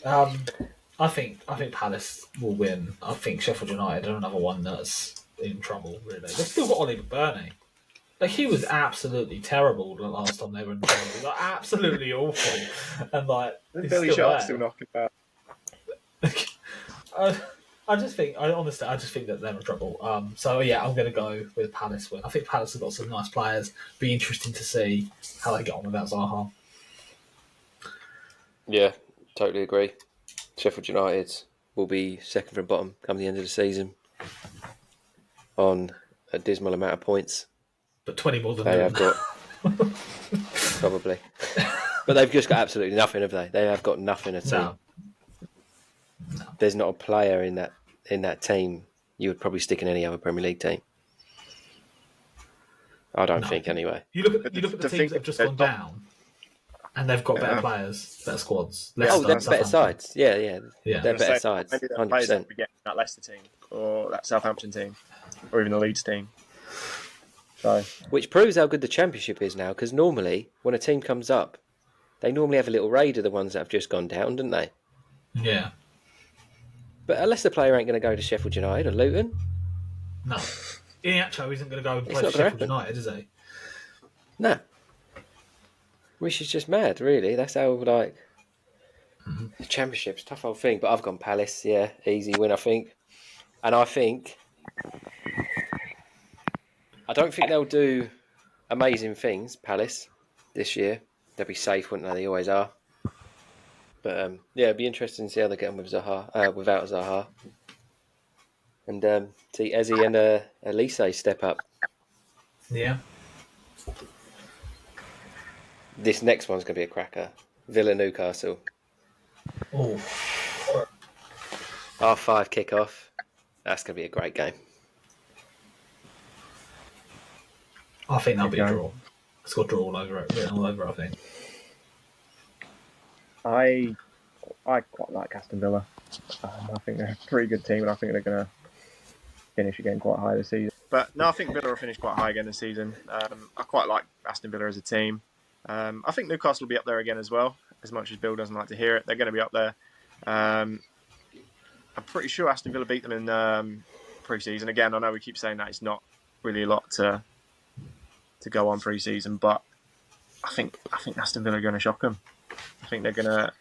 I think Palace will win. I think Sheffield United are another one that's in trouble. Really, they've still got Ollie McBurney. He was absolutely terrible the last time they were in the Premier League. Absolutely awful. And he's Billy still Sharp's there. still knocking about. I just think that they're in trouble. So yeah, I'm going to go with Palace win. I think Palace have got some nice players. Be interesting to see how they get on without Zaha. Yeah, totally agree. Sheffield United will be second from bottom come the end of the season on a dismal amount of points. But 20 more than They them. have got probably, but they've just got absolutely nothing, have they? They have got nothing at all. No. There's not a player in that team you would probably stick in any other Premier League team. I don't think anyway. You look at the teams that have just gone down, and they've got better players, better squads. They're better sides. Yeah. They're better sides. Maybe the 100%. players that we get in that Leicester team or that Southampton team or even the Leeds team. So, Which proves how good the Championship is now, because normally when a team comes up, they normally have a little raid of the ones that have just gone down, don't they? Yeah. But a Leicester player ain't going to go to Sheffield United or Luton. No. Iheanacho isn't going to go and play not for gonna Sheffield happen. United, is he? No. Which is just mad, really. That's how, the Championship's a tough old thing. But I've gone Palace, yeah. Easy win, I think. And I don't think they'll do amazing things, Palace, this year. They'll be safe, wouldn't they? They always are. But yeah, it'd be interesting to see how they get on with Zaha, without Zaha. And see Eze and Elise step up. Yeah. This next one's going to be a cracker. Villa Newcastle. Oh. R5 kickoff. That's going to be a great game. I think that'll be a draw. It's got draw all over it. Written all over it, I think. I quite like Aston Villa. I think they're a pretty good team, and I think they're going to finish again quite high this season. But no, I think Villa will finish quite high again this season. I quite like Aston Villa as a team. I think Newcastle will be up there again as well, as much as Bill doesn't like to hear it. They're going to be up there. I'm pretty sure Aston Villa beat them in pre-season. Again, I know we keep saying that it's not really a lot to go on pre-season, but I think Aston Villa are going to shock them. I think they're going to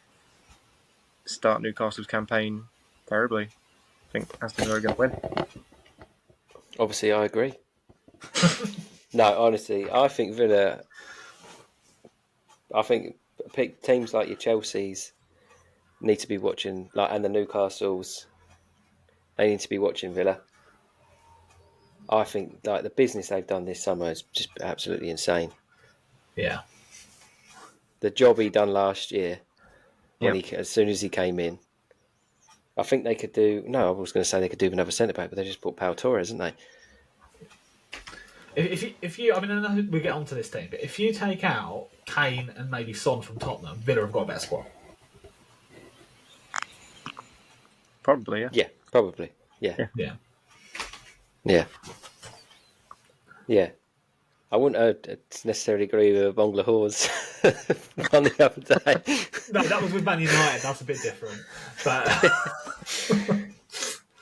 start Newcastle's campaign terribly. I think Aston Villa are going to win. Obviously, I agree. No, honestly, I think Villa. I think teams like your Chelseas need to be watching, and the Newcastles. They need to be watching Villa. I think the business they've done this summer is just absolutely insane. Yeah. The job he done last year, as soon as he came in, I think they could do. No, I was going to say they could do another centre back, but they just bought Pau Torres, didn't they? If you, I mean, I know we get onto this team, but if you take out Kane and maybe Son from Tottenham, Villa have got a better squad. Probably, yeah. Yeah, probably. Yeah. I wouldn't necessarily agree with Bonglahor's on the other day. No, that was with Man United. That's a bit different. But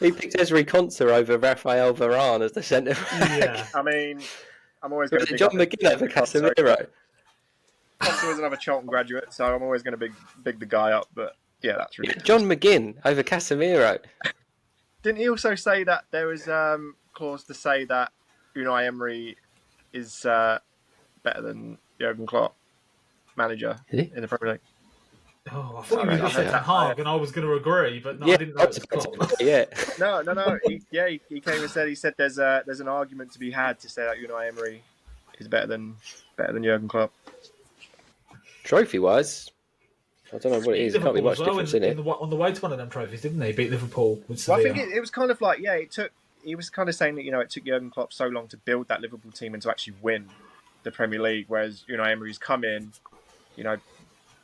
he picked Ezri Konsa over Rafael Varane as the centre. Yeah. I mean, I'm always going to John McGinn over Casemiro. Konsa was another Charlton graduate, so I'm always going to big the guy up. But yeah, that's ridiculous. John McGinn over Casemiro. Didn't he also say that there was clause to say that Unai Emery is better than Jurgen Klopp, manager in the Premier League? Oh, I thought you were said Ten Hag, and I was going to agree, but no, I didn't know it was Klopp. Yeah. No. He came and said there's an argument to be had to say that Unai Emery is better than Jurgen Klopp. Trophy wise, I don't know what it is. There can't be much difference in it. On the way to one of them trophies, didn't they? Beat Liverpool with Well, Sevilla. I think it was kind of like, he was kind of saying that, it took Jurgen Klopp so long to build that Liverpool team and to actually win the Premier League, whereas Unai Emery's come in,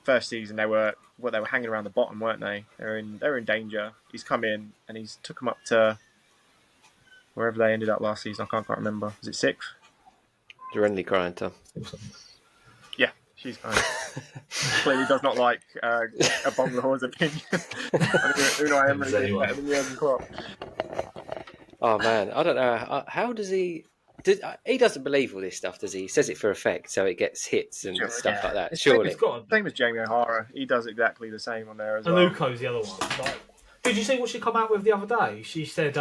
first season they were hanging around the bottom, weren't they? They were in danger. He's come in and he's took them up to wherever they ended up last season. I can't quite remember. Was it 6th? You're only crying, Tom. Yeah, she's crying. Clearly does not like a Bonglahor's opinion. Unai Emery is better than Jurgen Klopp. Oh man, I don't know. How does he? He doesn't believe all this stuff, does he? He says it for effect, so it gets hits and stuff like that. Surely, same as Jamie O'Hara. He does exactly the same on there as well. Luco's the other one. Did you see what she come out with the other day? She said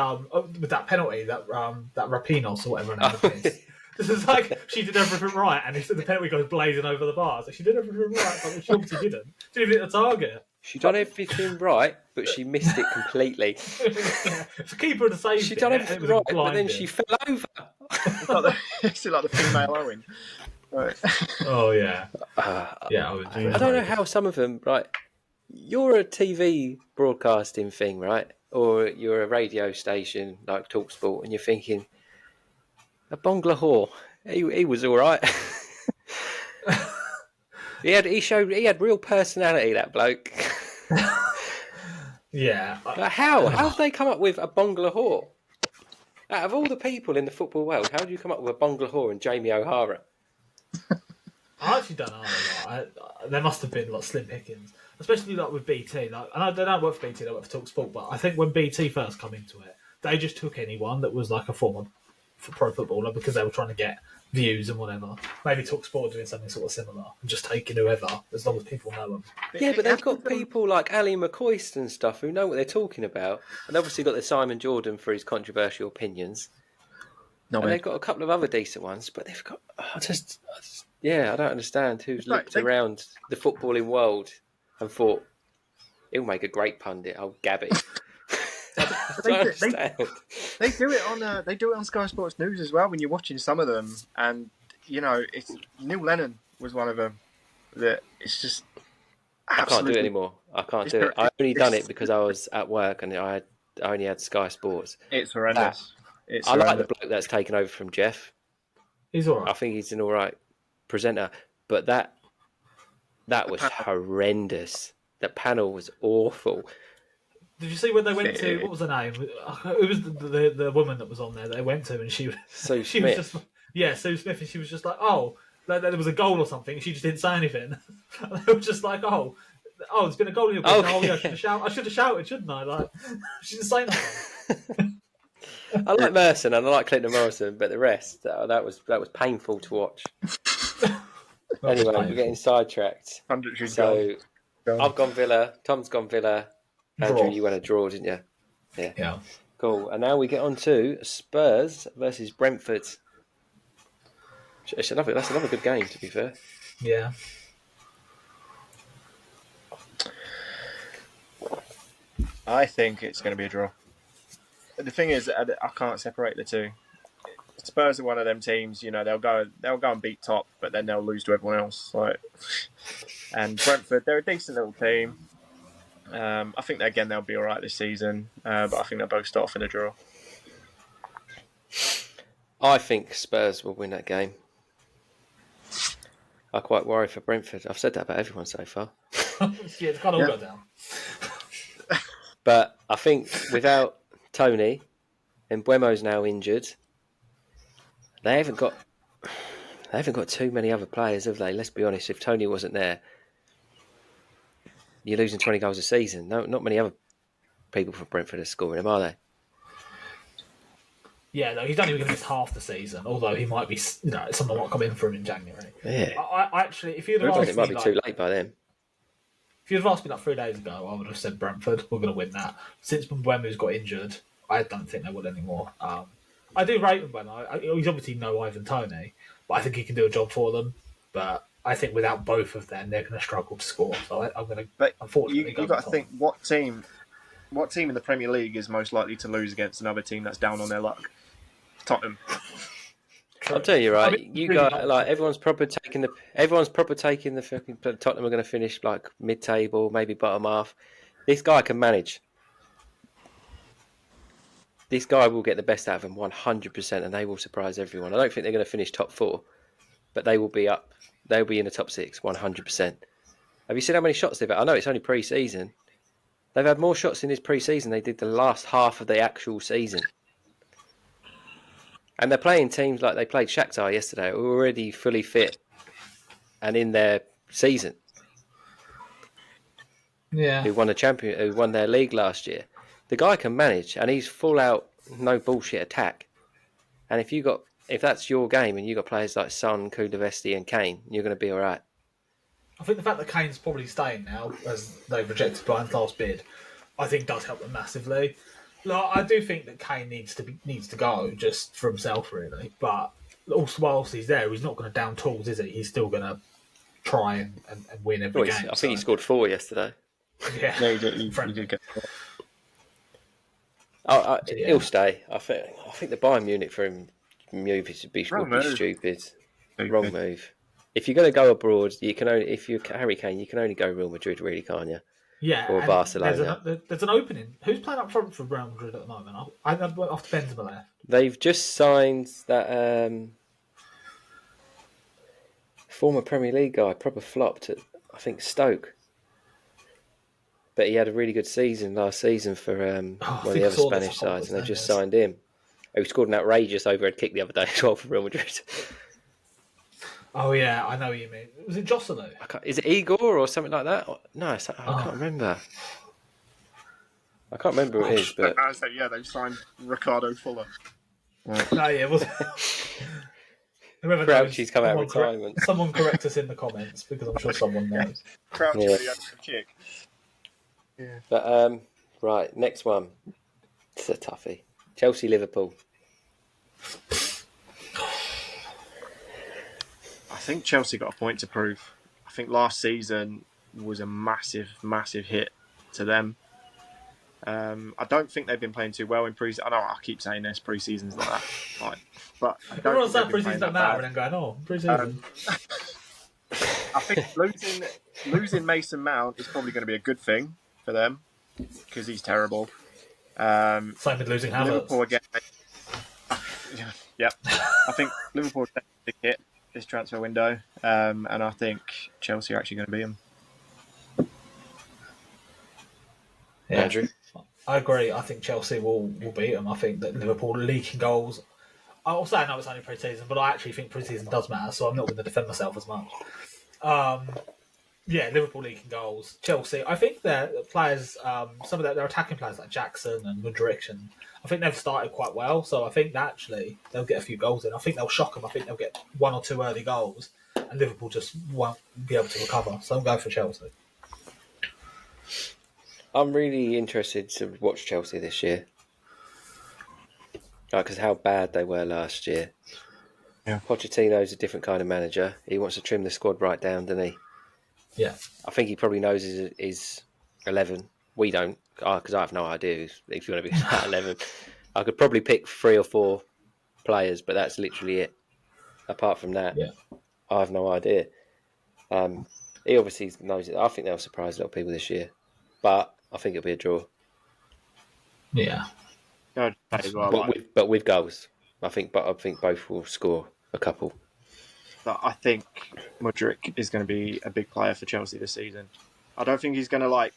with that penalty, that Rapinos or whatever her name is. This is like she did everything right, and the penalty goes blazing over the bars. Like, she did everything right, but she obviously didn't. She didn't hit the target. She done everything right, but she missed it completely. The keeper had saved it. She done everything right, but then she fell over. It's like the female Owen. Right. Oh yeah, yeah. I don't know how some of them. Right, you're a TV broadcasting thing, right? Or you're a radio station like TalkSport, and you're thinking, a Bonglahor, he was all right. He had real personality, that bloke. Yeah. How have they come up with a Bonglahor? Out of all the people in the football world, how do you come up with a Bonglahor and Jamie O'Hara? I actually don't know. There must have been slim pickings, especially with BT. I know they don't work for BT; they work for TalkSport. But I think when BT first come into it, they just took anyone that was like a former pro footballer because they were trying to get views and whatever. Maybe TalkSport doing something sort of similar and just taking whoever, as long as people know them. Yeah, but they've got people like Ali McCoist and stuff who know what they're talking about, and obviously got the Simon Jordan for his controversial opinions. No, And they've got a couple of other decent ones, but they've got. I don't understand who's looked around the footballing world and thought he'll make a great pundit. Oh, Gabby. I don't understand. They do it on Sky Sports News as well. When you're watching some of them, and it's Neil Lennon was one of them. That it's just. I can't do it anymore. I can't do it. I only done it because I was at work and I only had Sky Sports. It's horrendous. I like the bloke that's taken over from Jeff. He's all right. I think he's an all right presenter, but that was horrendous. The panel was awful. Did you see when they went to, what was her name? It was the woman that was on there that they went to, and she was Sue Sue Smith, and she was just like, oh, there was a goal or something, and she just didn't say anything. And they were just like, oh, there's been a goal in your goal. Oh, yeah, I should have shouted, shouldn't I? Like, she didn't say nothing. I like Merson and I like Clinton Morrison, but the rest, that was painful to watch. Anyway, we're getting sidetracked. So I've gone Villa, Tom's gone Villa. Andrew, you went a draw, didn't you? Yeah. Cool. And now we get on to Spurs versus Brentford. That's another good game, to be fair. Yeah. I think it's going to be a draw. The thing is, I can't separate the two. Spurs are one of them teams. They'll go and beat top, but then they'll lose to everyone else. And Brentford, they're a decent little team. I think they'll be all right this season, but I think they'll both start off in a draw. I think Spurs will win that game. I quite worry for Brentford. I've said that about everyone so far. Yeah, it's kind of all got down. But I think without Tony and Buemo's now injured, they haven't got too many other players, have they? Let's be honest. If Tony wasn't there, you're losing 20 goals a season. No, not many other people from Brentford are scoring them, are they? Yeah, no, he's only going to miss half the season. Although he might be, someone might come in for him in January. Yeah. I actually, if you'd have asked me, it might be too late by then. If you'd have asked me 3 days ago, I would have said Brentford. We're going to win that. Since Mbeumo's got injured, I don't think they would anymore. I do rate Mbeumo. He's obviously no Ivan Toney, but I think he can do a job for them. But I think without both of them, they're going to struggle to score. So I'm going to. But unfortunately, you've got to think what team in the Premier League is most likely to lose against another team that's down on their luck. Tottenham. I'll tell you right. You got everyone's proper taking the fucking Tottenham are going to finish mid-table, maybe bottom half. This guy can manage. This guy will get the best out of them 100%, and they will surprise everyone. I don't think they're going to finish top 4, but they will be up. They'll be in the top 6 100%. Have you seen how many shots they've had? I know it's only pre-season. They've had more shots in this pre-season than they did the last half of the actual season. And they're playing teams like they played Shakhtar yesterday, who were already fully fit and in their season. Yeah. Who won their league last year. The guy can manage, and he's full out, no bullshit attack. And if that's your game, and you got players like Son, Kulusevski, and Kane, you're going to be all right. I think the fact that Kane's probably staying now, as they've rejected Brian's last bid, I think does help them massively. I do think that Kane needs to go just for himself, really. But also, whilst he's there, he's not going to down tools, is he? He's still going to try and win every game. I think he scored 4 yesterday. Yeah, he did get. He'll stay. I think the Bayern Munich for him would be stupid. Wrong move. If you're going to go abroad, if you're Harry Kane, you can only go Real Madrid, really, can't you? Yeah, or Barcelona. There's an opening. Who's playing up front for Real Madrid at the moment? I went off to Benzema there. They've just signed that former Premier League guy, proper flopped at, I think, Stoke. But he had a really good season last season for one of the other Spanish sides, and they've just signed him. Who scored an outrageous overhead kick the other day as well for Real Madrid. Oh yeah, I know what you mean. Was it Joselu? Is it Igor or something like that? No, I can't remember. I can't remember who it is, but they've signed Ricardo Fuller. Right. No, yeah, it wasn't. Whoever Crouchy's come out of retirement. Someone correct us in the comments because I'm sure someone knows. Crouchy really had a kick. Yeah. But right, next one. It's a toughie. Chelsea Liverpool. I think Chelsea got a point to prove. I think last season was a massive, massive hit to them. I don't think they've been playing too well in pre-season. I know I keep saying this, pre-season's not that, like, but I don't Everyone's think saying they've been pre-season playing don't that matter, bad. and then going, pre-season. I think losing Mason Mount is probably going to be a good thing for them because he's terrible. Same with losing Havertz. Liverpool again. Yep. I think Liverpool take a big hit this transfer window, and I think Chelsea are actually going to beat them. Yeah. Andrew? I agree. I think Chelsea will beat them. I think that Liverpool leaking goals. I'll say I know it's only pre-season, but I actually think pre-season does matter, so I'm not going to defend myself as much. Yeah, Liverpool leaking goals. Chelsea, I think their players, some of their attacking players like Jackson and Mudryk, and I think they've started quite well. So I think that actually they'll get a few goals in. I think they'll shock them. I think they'll get 1 or 2 early goals, and Liverpool just won't be able to recover. So I'm going for Chelsea. I'm really interested to watch Chelsea this year. Because how bad they were last year. Yeah. Pochettino's a different kind of manager. He wants to trim the squad right down, doesn't he? Yeah. I think he probably knows his 11. We don't, because I have no idea if you want to be at 11. I could probably pick 3 or 4 players, but that's literally it. Apart from that, Yeah. I have no idea. He obviously knows it. I think they'll surprise a lot of people this year, but I think it'll be a draw. Yeah. As well, But with goals, I think both will score a couple. But I think Mudryk is going to be a big player for Chelsea this season. I don't think he's going to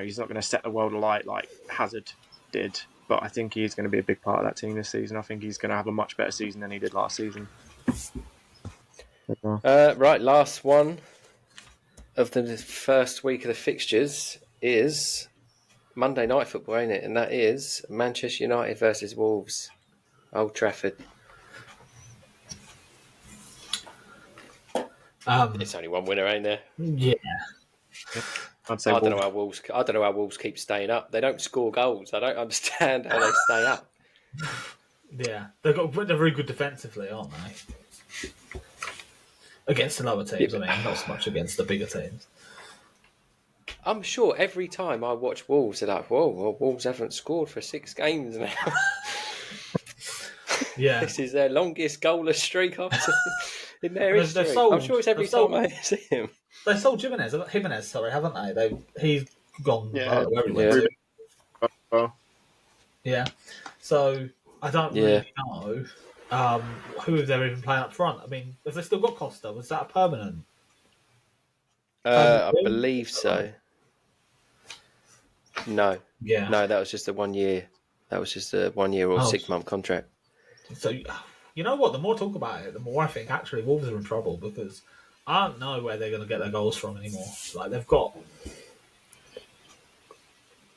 he's not going to set the world alight like Hazard did. But I think he's going to be a big part of that team this season. I think he's going to have a much better season than he did last season. Right, last one of the first week of the fixtures is Monday Night Football, ain't it? And that is Manchester United versus Wolves, Old Trafford. It's only one winner, ain't there? Yeah. I don't know how Wolves keep staying up. They don't score goals. I don't understand how they stay up. Yeah. They're very good defensively, aren't they? Against the lower teams, I mean, not so much against the bigger teams. I'm sure every time I watch Wolves, they're like, whoa, well, Wolves haven't scored for 6 games now. Yeah. This is their longest goalless streak I've seen in their They've history. sold- I'm sure it's every they've sold- time I see him. They sold Jimenez, haven't they? He's gone Yeah. everywhere. Yeah. Well, Yeah. So I don't really know who they're even playing up front. I mean, have they still got Costa? Was that a permanent? I believe so. No. Yeah. No, that was just a 1 year. That was just a 1 year or 6 month contract. So, you know what? The more I talk about it, the more I think actually Wolves are in trouble because I don't know where they're going to get their goals from anymore. Like they've got.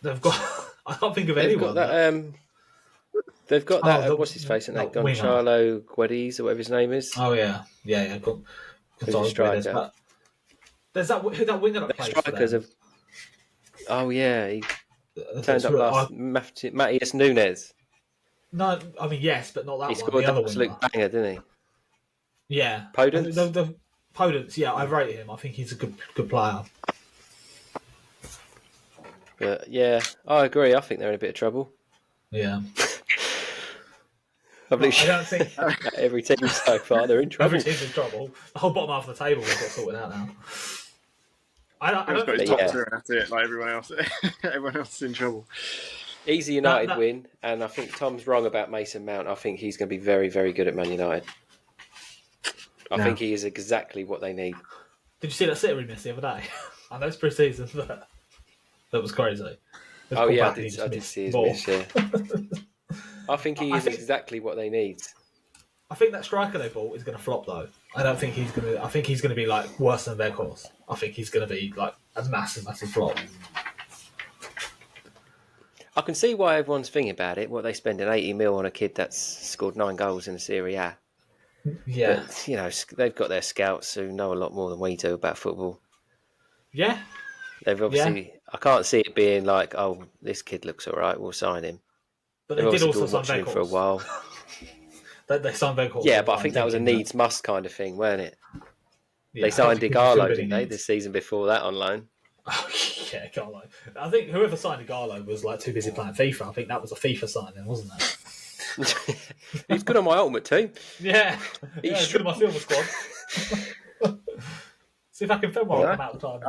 I can't think of anyone. They've got that. What's his face? Isn't they? Gonzalo Guedes or whatever his name is. Oh yeah. Who's a striker? But there's that winger that plays for them. Strikers. Oh yeah, he turned up last. Matthias Nunes. No, I mean yes, but not that He one. scored The an other absolute winger. banger, didn't he? Yeah. Podence? The Podence, yeah, I rate him. I think he's a good player. But yeah, I agree. I think they're in a bit of trouble. Yeah. I believe I don't think every team so far they're in trouble. every team's in trouble. The whole bottom half of the table will get sorted out now. I he's don't got his think top 2 and that's it. Like everyone else, everyone else is in trouble. Easy United win, and I think Tom's wrong about Mason Mount. I think he's going to be very, very good at Man United. I think he is exactly what they need. Did you see that sitter he missed the other day? I know it's pre-season, but that was crazy. Oh yeah, I did see his miss. Yeah. I think he is exactly what they need. I think that striker they bought is going to flop though. I don't think he's going to. I think he's going to be like worse than Weghorst. I think he's going to be like a massive, massive flop. I can see why everyone's thinking about it. What they spending 80 mil on a kid that's scored 9 goals in the Serie A. Yeah, but, they've got their scouts who know a lot more than we do about football. Yeah, They've obviously. Yeah. I can't see it being like, oh, this kid looks all right, we'll sign him. But they did also been watching him for a while. They signed Veghorst. Yeah, but I think that was a needs must kind of thing, weren't it? Yeah, They signed because he Igalo, really didn't they, needs- the season before that on loan? Oh, yeah, can't lie. I think whoever signed Igalo was like too busy playing FIFA. I think that was a FIFA signing, wasn't it? He's good on my ultimate team. Yeah, He's he's good in my silver squad. See if I can film while I come out of time.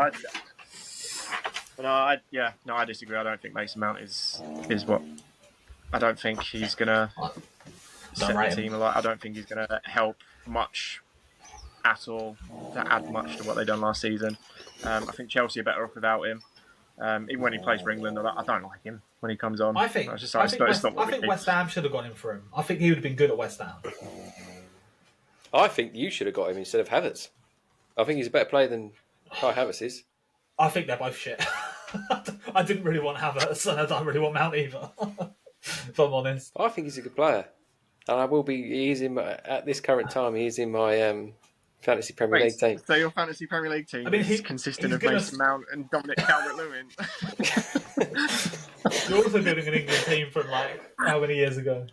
I disagree. I don't think Mason Mount is what. I don't think he's gonna set the team alight. I don't think he's gonna help much at all to add much to what they've done last season. I think Chelsea are better off without him. Even when he plays for England, I don't like him when he comes on. I think West Ham should have gone in for him. I think he would have been good at West Ham. I think you should have got him instead of Havertz. I think he's a better player than Kai Havertz is. I think they're both shit. I didn't really want Havertz, and I don't really want Mount either. If I'm honest, I think he's a good player, and I will be. He is in at this current time. He is in my fantasy Premier League team. So your fantasy Premier League team is consistent of Mason Mount and Dominic Calvert-Lewin. You're also building an England team from like how many years ago?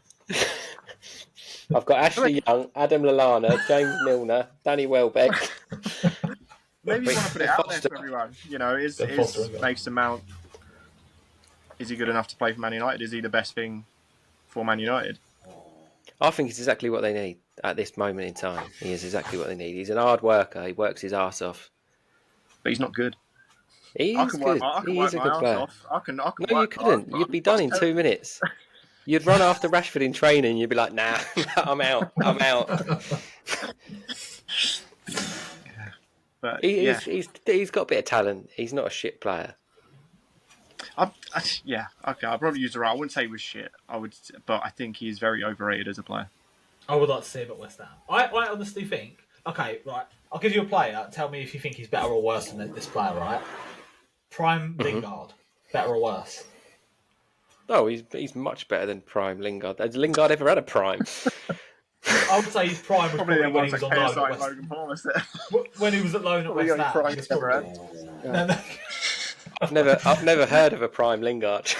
I've got Ashley Young, Adam Lallana, James Milner, Danny Welbeck. Maybe you want to put it out there for everyone. You know, is Mason Mount, is he good enough to play for Man United? Is he the best thing for Man United? I think it's exactly what they need at this moment in time. He is exactly what they need. He's an hard worker. He works his arse off. But he's not good. He is good. He is a good player. No, you couldn't. You'd be done in 2 minutes. You'd run after Rashford in training. You'd be like, nah, I'm out. But he's got a bit of talent. He's not a shit player. I'd probably use the right. I wouldn't say he was shit. But I think he's very overrated as a player. I would like to see him at West Ham. I honestly think. Okay, right. I'll give you a player. Tell me if you think he's better or worse than this player. Right? Prime Lingard, better or worse? No, he's much better than Prime Lingard. Has Lingard ever had a Prime? I would say his prime was probably when he was on loan at Logan Palmer. When he was at loan at West Ham. I've never heard of a Prime Lingard.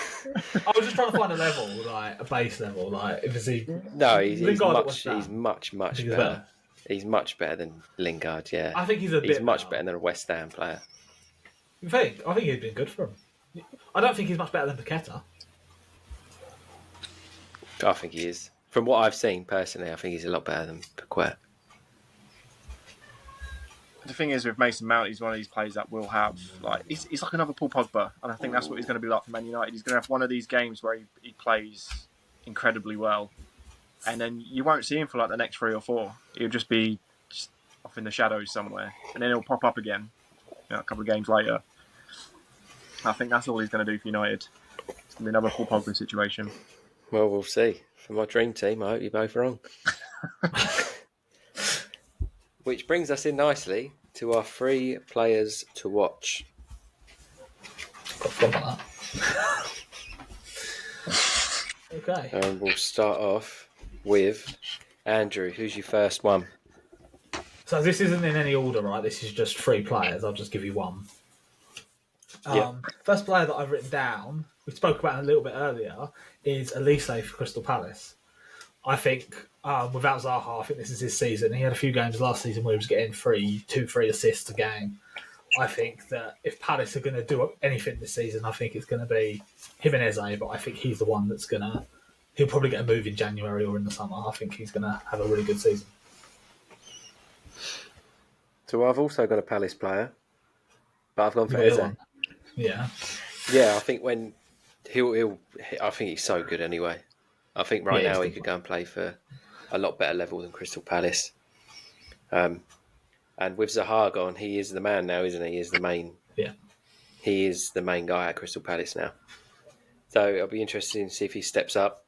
I was just trying to find a level, like a base level, like if he. No, he's much better. He's much better than Lingard. Yeah, I think he's much better than a West Ham player. You think? I think he'd been good for him. I don't think he's much better than Paqueta. I think he is. From what I've seen personally, I think he's a lot better than Paqueta. The thing is with Mason Mount, he's one of these players that will have he's like another Paul Pogba, and I think that's what he's going to be like for Man United. He's going to have one of these games where he plays incredibly well, and then you won't see him for like the next 3 or 4. He'll just be off in the shadows somewhere, and then he'll pop up again a couple of games later. I think that's all he's going to do for United. It's going to be another Paul Pogba situation. Well, we'll see. For my dream team, I hope you're both wrong. Which brings us in nicely to our 3 players to watch. Okay. And we'll start off with Andrew. Who's your first one? So this isn't in any order, right? This is just 3 players. I'll just give you one. First player that I've written down, we spoke about a little bit earlier, is Elise for Crystal Palace. I think without Zaha, I think this is his season. He had a few games last season where he was getting 2-3 assists a game. I think that if Palace are going to do anything this season, I think it's going to be him and Eze, but I think he's the one that's going to... He'll probably get a move in January or in the summer. I think he's going to have a really good season. So I've also got a Palace player, but I've gone for Eze. Yeah. Yeah, I think when I think he's so good anyway. I think right now he could go and play for a lot better level than Crystal Palace. And with Zaha gone, he is the man now, isn't he? He is the main. Yeah. He is the main guy at Crystal Palace now. So it'll be interesting to see if he steps up.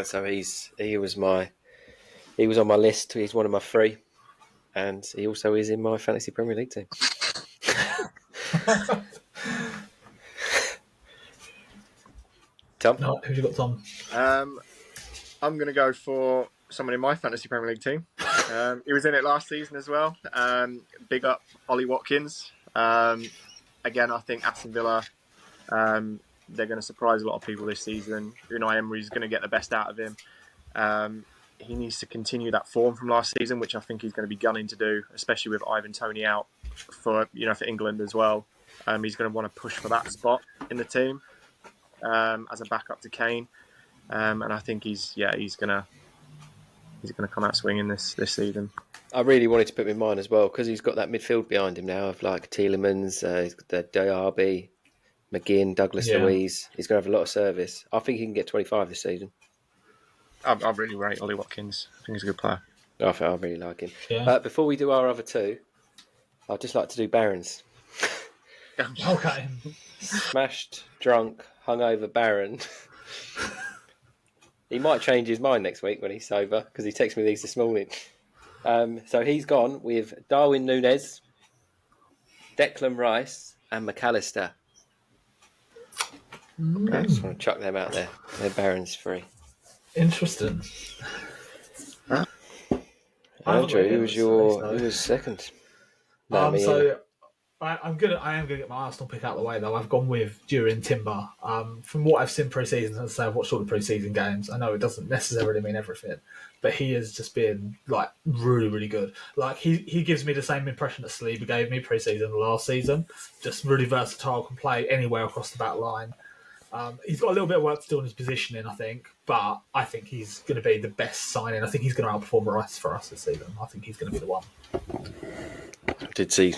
So he was on my list. He's one of my 3, and he also is in my fantasy Premier League team. Tom? No, who've you got, Tom? I'm going to go for someone in my fantasy Premier League team. He was in it last season as well. Big up Ollie Watkins. Again, I think Aston Villa, they're going to surprise a lot of people this season. Unai Emery's going to get the best out of him. he needs to continue that form from last season, which I think he's going to be gunning to do, especially with Ivan Toney out for England as well. He's going to want to push for that spot in the team as a backup to Kane, and I think he's going to come out swinging this season. I really wanted to put him in mine as well because he's got that midfield behind him now of like Tielemans, he's got the Diaby, McGinn, Douglas Luiz. He's going to have a lot of service. I think he can get 25 this season. I really rate Ollie Watkins. I think he's a good player. I really like him. Yeah. But before we do our other two, I'd just like to do Barron's. Okay. Smashed, drunk, hungover Baron. He might change his mind next week when he's sober because he texted me these this morning. So he's gone with Darwin Núñez, Declan Rice, and McAllister. I just want to chuck them out there. They're Barron's free. Interesting. Andrew, who was second? So I am gonna get my Arsenal pick out of the way though. I've gone with Durin Timber. From what I've seen pre-season, and say I've watched all the pre-season games, I know it doesn't necessarily mean everything, but he has just been like really, really good. Like he gives me the same impression that Saliba gave me pre-season last season. Just really versatile, can play anywhere across the back line. He's got a little bit of work to do on his positioning, I think, but I think he's going to be the best signing. I think he's going to outperform Rice for us this season. I think he's going to be the one. I did see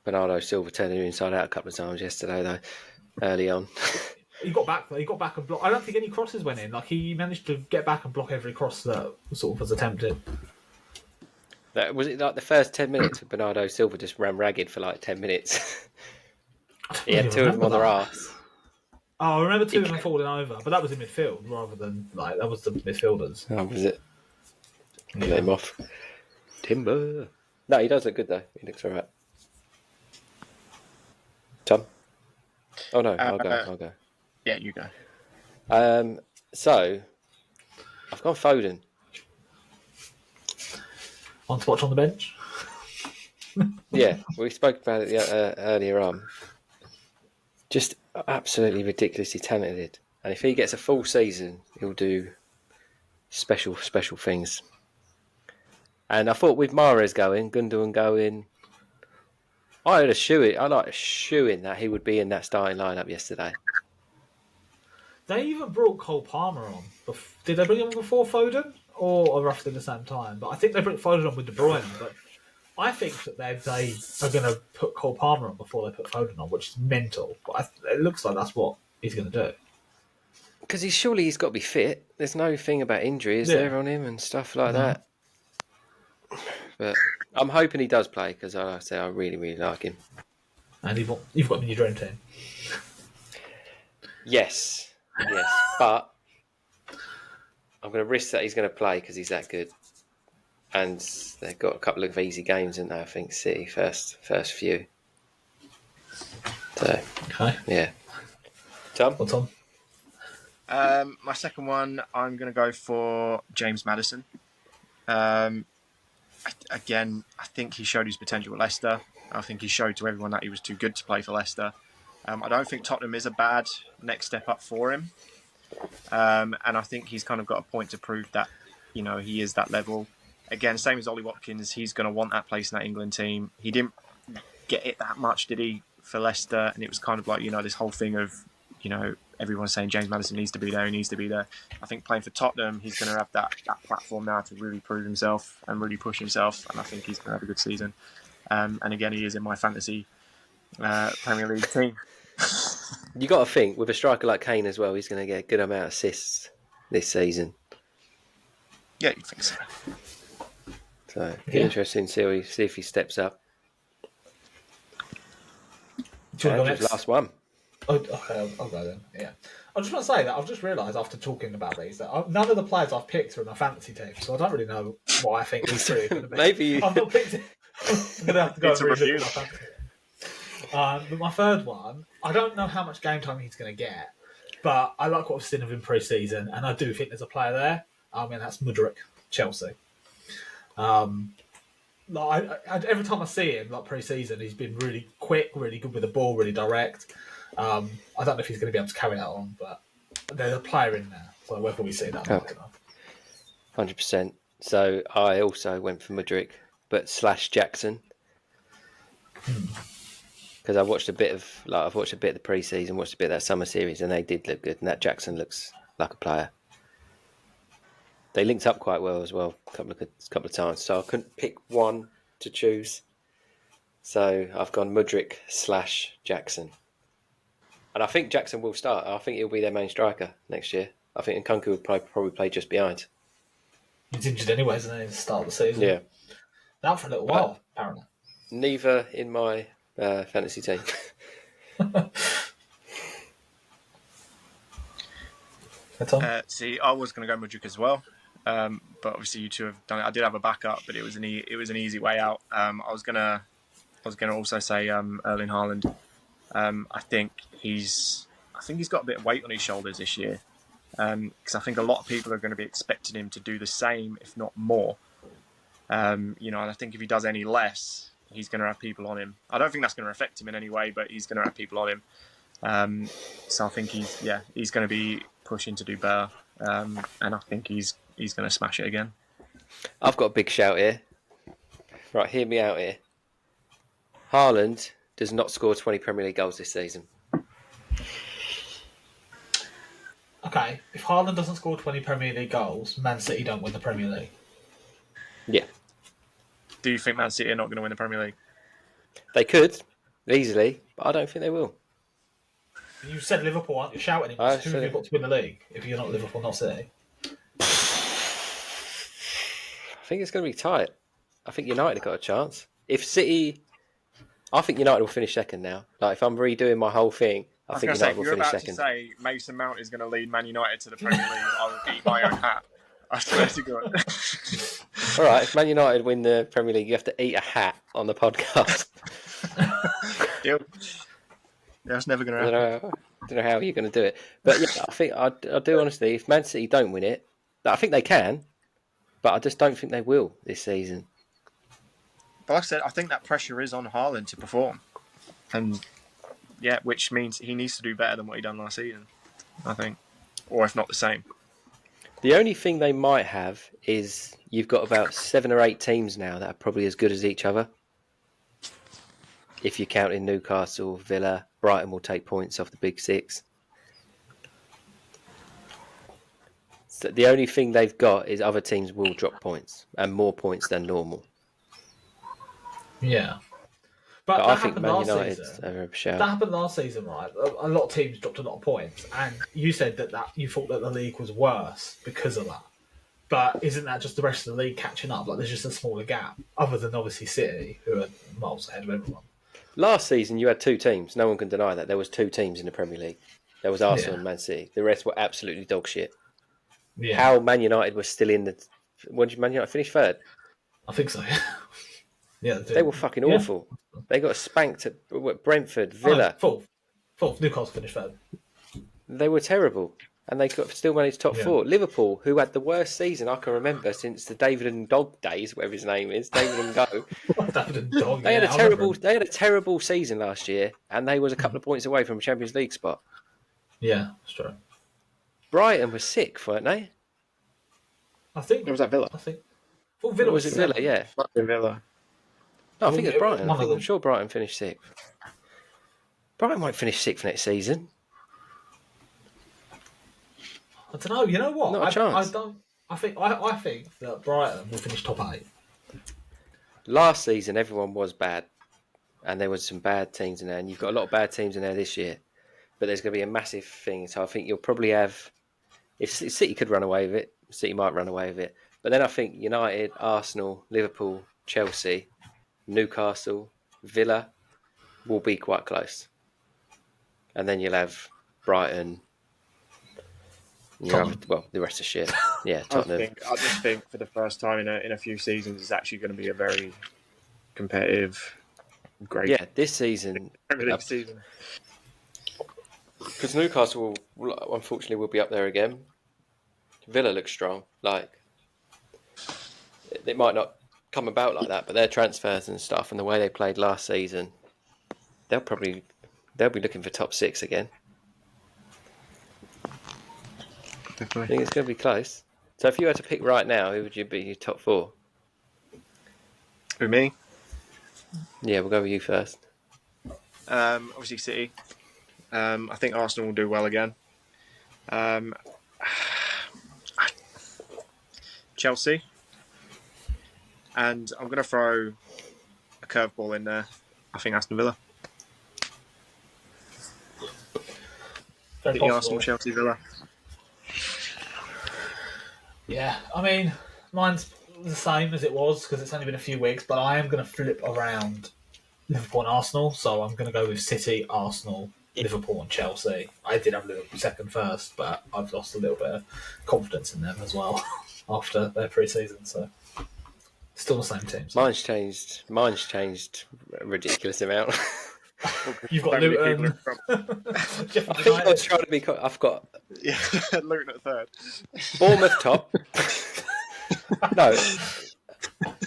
Bernardo Silva turning him inside out a couple of times yesterday, though, early on. He got back and blocked. I don't think any crosses went in. Like he managed to get back and block every cross that sort of was attempted. Was it like the first 10 minutes of Bernardo Silva just ran ragged for like 10 minutes? He had two of them on their arse. Oh, I remember two of them falling over, but that was in midfield rather than like that was the midfielders. Oh, was it? Let him off. Timber. No, he does look good though. He looks alright. Tom? Oh no, I'll go. Yeah, you go. So I've gone Foden. On to watch on the bench. Yeah, we spoke about it earlier on. Just absolutely ridiculously talented, and if he gets a full season, he'll do special things. And I thought with Mahrez going, Gundogan going, I like a shoe in that he would be in that starting lineup yesterday. They even brought Cole Palmer on. Did they bring him on before Foden, or roughly the same time? But I think they brought Foden on with De Bruyne. But I think that they are going to put Cole Palmer on before they put Foden on, which is mental. But it looks like that's what he's going to do. Because he's got to be fit. There's no thing about injury, is there, on him and stuff like that. But I'm hoping he does play because I really, really like him. And you've got him in your dream team. Yes, but I'm going to risk that he's going to play because he's that good. And they've got a couple of easy games, haven't they? I think City first few. So, okay, yeah. Tom? What's on? My second one, I'm going to go for James Maddison. Again, I think he showed his potential at Leicester. I think he showed to everyone that he was too good to play for Leicester. I don't think Tottenham is a bad next step up for him. And I think he's kind of got a point to prove that, he is that level. Again, same as Ollie Watkins, he's going to want that place in that England team. He didn't get it that much, did he, for Leicester? And it was kind of like, this whole thing of, everyone saying James Maddison needs to be there, he needs to be there. I think playing for Tottenham, he's going to have that platform now to really prove himself and really push himself. And I think he's going to have a good season. And again, he is in my fantasy Premier League team. You got to think, with a striker like Kane as well, he's going to get a good amount of assists this season. Yeah, you'd think so. So, interesting to see if he steps up. Andrew's last one. Oh, okay, I'll go then. Yeah. I just want to say that I've just realised after talking about these that none of the players I've picked are in my fantasy team, so I don't really know what I think these three are going to be. Maybe I've not picked it. I'm going to have to go It's a and review. relook at my fantasy. But my third one, I don't know how much game time he's going to get, but I like what I've seen of him pre-season, and I do think there's a player there. I mean, that's Mudryk, Chelsea. Every time I see him, like pre-season, he's been really quick, really good with the ball, really direct. I don't know if he's going to be able to carry that on, but there's a player in there. So whether we see that, I don't know. 100%. So I also went for Mudryk, but / Jackson. Because I've watched a bit of the pre-season, watched a bit of that summer series, and they did look good. And that Jackson looks like a player. They linked up quite well as well, a couple of times. So I couldn't pick one to choose. So I've gone Mudryk / Jackson. And I think Jackson will start. I think he'll be their main striker next year. I think Nkunku will probably play just behind. He's injured anyway, isn't he, at the start of the season? Yeah. Out for a little while, apparently. Neither in my fantasy team. See, I was going to go Mudryk as well, but obviously you two have done it. I did have a backup, but it was an easy way out. I was gonna also say Erling Haaland. I think he's got a bit of weight on his shoulders this year, because I think a lot of people are going to be expecting him to do the same, if not more. And I think if he does any less, he's going to have people on him. I don't think that's going to affect him in any way, but he's going to have people on him. So I think he's going to be pushing to do better, and I think he's going to smash it again. I've got a big shout here. Right, hear me out here. Haaland does not score 20 Premier League goals this season. Okay, if Haaland doesn't score 20 Premier League goals, Man City don't win the Premier League. Yeah. Do you think Man City are not going to win the Premier League? They could, easily, but I don't think they will. You said Liverpool, aren't you shouting him? Who have you got to win the league if you're not Liverpool, not City? I think it's going to be tight. I think United have got a chance. I think United will finish second now. Like, if I'm redoing my whole thing, I think United will finish second. If you're about to say Mason Mount is going to lead Man United to the Premier League, I will eat my own hat. I swear to God. All right, if Man United win the Premier League, you have to eat a hat on the podcast. Deal. That's never going to happen. I don't know how you're going to do it. But yeah, I think I do honestly, if Man City don't win it, I think they can, but I just don't think they will this season. But like I said, I think that pressure is on Haaland to perform. And yeah, which means he needs to do better than what he done last season, I think. Or if not the same. The only thing they might have is you've got about 7 or 8 teams now that are probably as good as each other. If you count in Newcastle, Villa, Brighton will take points off the big 6. So the only thing they've got is other teams will drop points, and more points than normal. Yeah. But I think Man United are a shout. That happened last season, right? A lot of teams dropped a lot of points, and you said that you thought that the league was worse because of that. But isn't that just the rest of the league catching up? Like, there's just a smaller gap, other than obviously City, who are miles ahead of everyone. Last season, you had 2 teams. No one can deny that. There was 2 teams in the Premier League. There was Arsenal and Man City. The rest were absolutely dog shit. Yeah. How Man United was still in the... When did Man United finish 3rd? I think so, yeah. They were fucking awful. They got spanked at Brentford, Villa. Fourth. Newcastle finished 3rd. They were terrible. And they still managed top 4. Liverpool, who had the worst season I can remember since the David and Dog days, whatever his name is, David and Go. David and Dog. They had a terrible season last year, and they was a couple of points away from a Champions League spot. Yeah, that's true. Brighton was sick, weren't they? I think It was at Villa. Villa was it Villa? Yeah. Villa. No, I think it's Brighton. I'm sure Brighton finished 6th. Brighton might finish 6th next season. I don't know. You know what? Not a chance. I think that Brighton will finish top 8. Last season, everyone was bad, and there was some bad teams in there, and you've got a lot of bad teams in there this year. But there's going to be a massive thing, so I think you'll probably have. If City could run away with it, City might run away with it. But then I think United, Arsenal, Liverpool, Chelsea, Newcastle, Villa will be quite close, and then you'll have Brighton. The rest of shit. Yeah, Tottenham. I just think for the first time in a few seasons, it's actually going to be a very competitive, great. Yeah, this season. Season. Because Newcastle unfortunately will be up there again. Villa looks strong. Like, it might not come about like that, but their transfers and stuff and the way they played last season, they'll be looking for top 6 again. Definitely. I think it's going to be close. So if you had to pick right now, who would you be your top 4? With me, Yeah, we'll go with you first. obviously City. I think Arsenal will do well again. Chelsea. And I'm going to throw a curveball in there. I think Aston Villa. Very The possible. Arsenal, Chelsea, Villa. Yeah, I mean, mine's the same as it was because it's only been a few weeks, but I am going to flip around Liverpool and Arsenal, so I'm going to go with City, Arsenal, Liverpool and Chelsea. I did have Liverpool second first, but I've lost a little bit of confidence in them as well after their pre-season, so still the same team. So. Mine's changed a ridiculous amount. You've got So many Luton. people I think I was trying to be. I've got Yeah, Luton at third. Bournemouth top. No,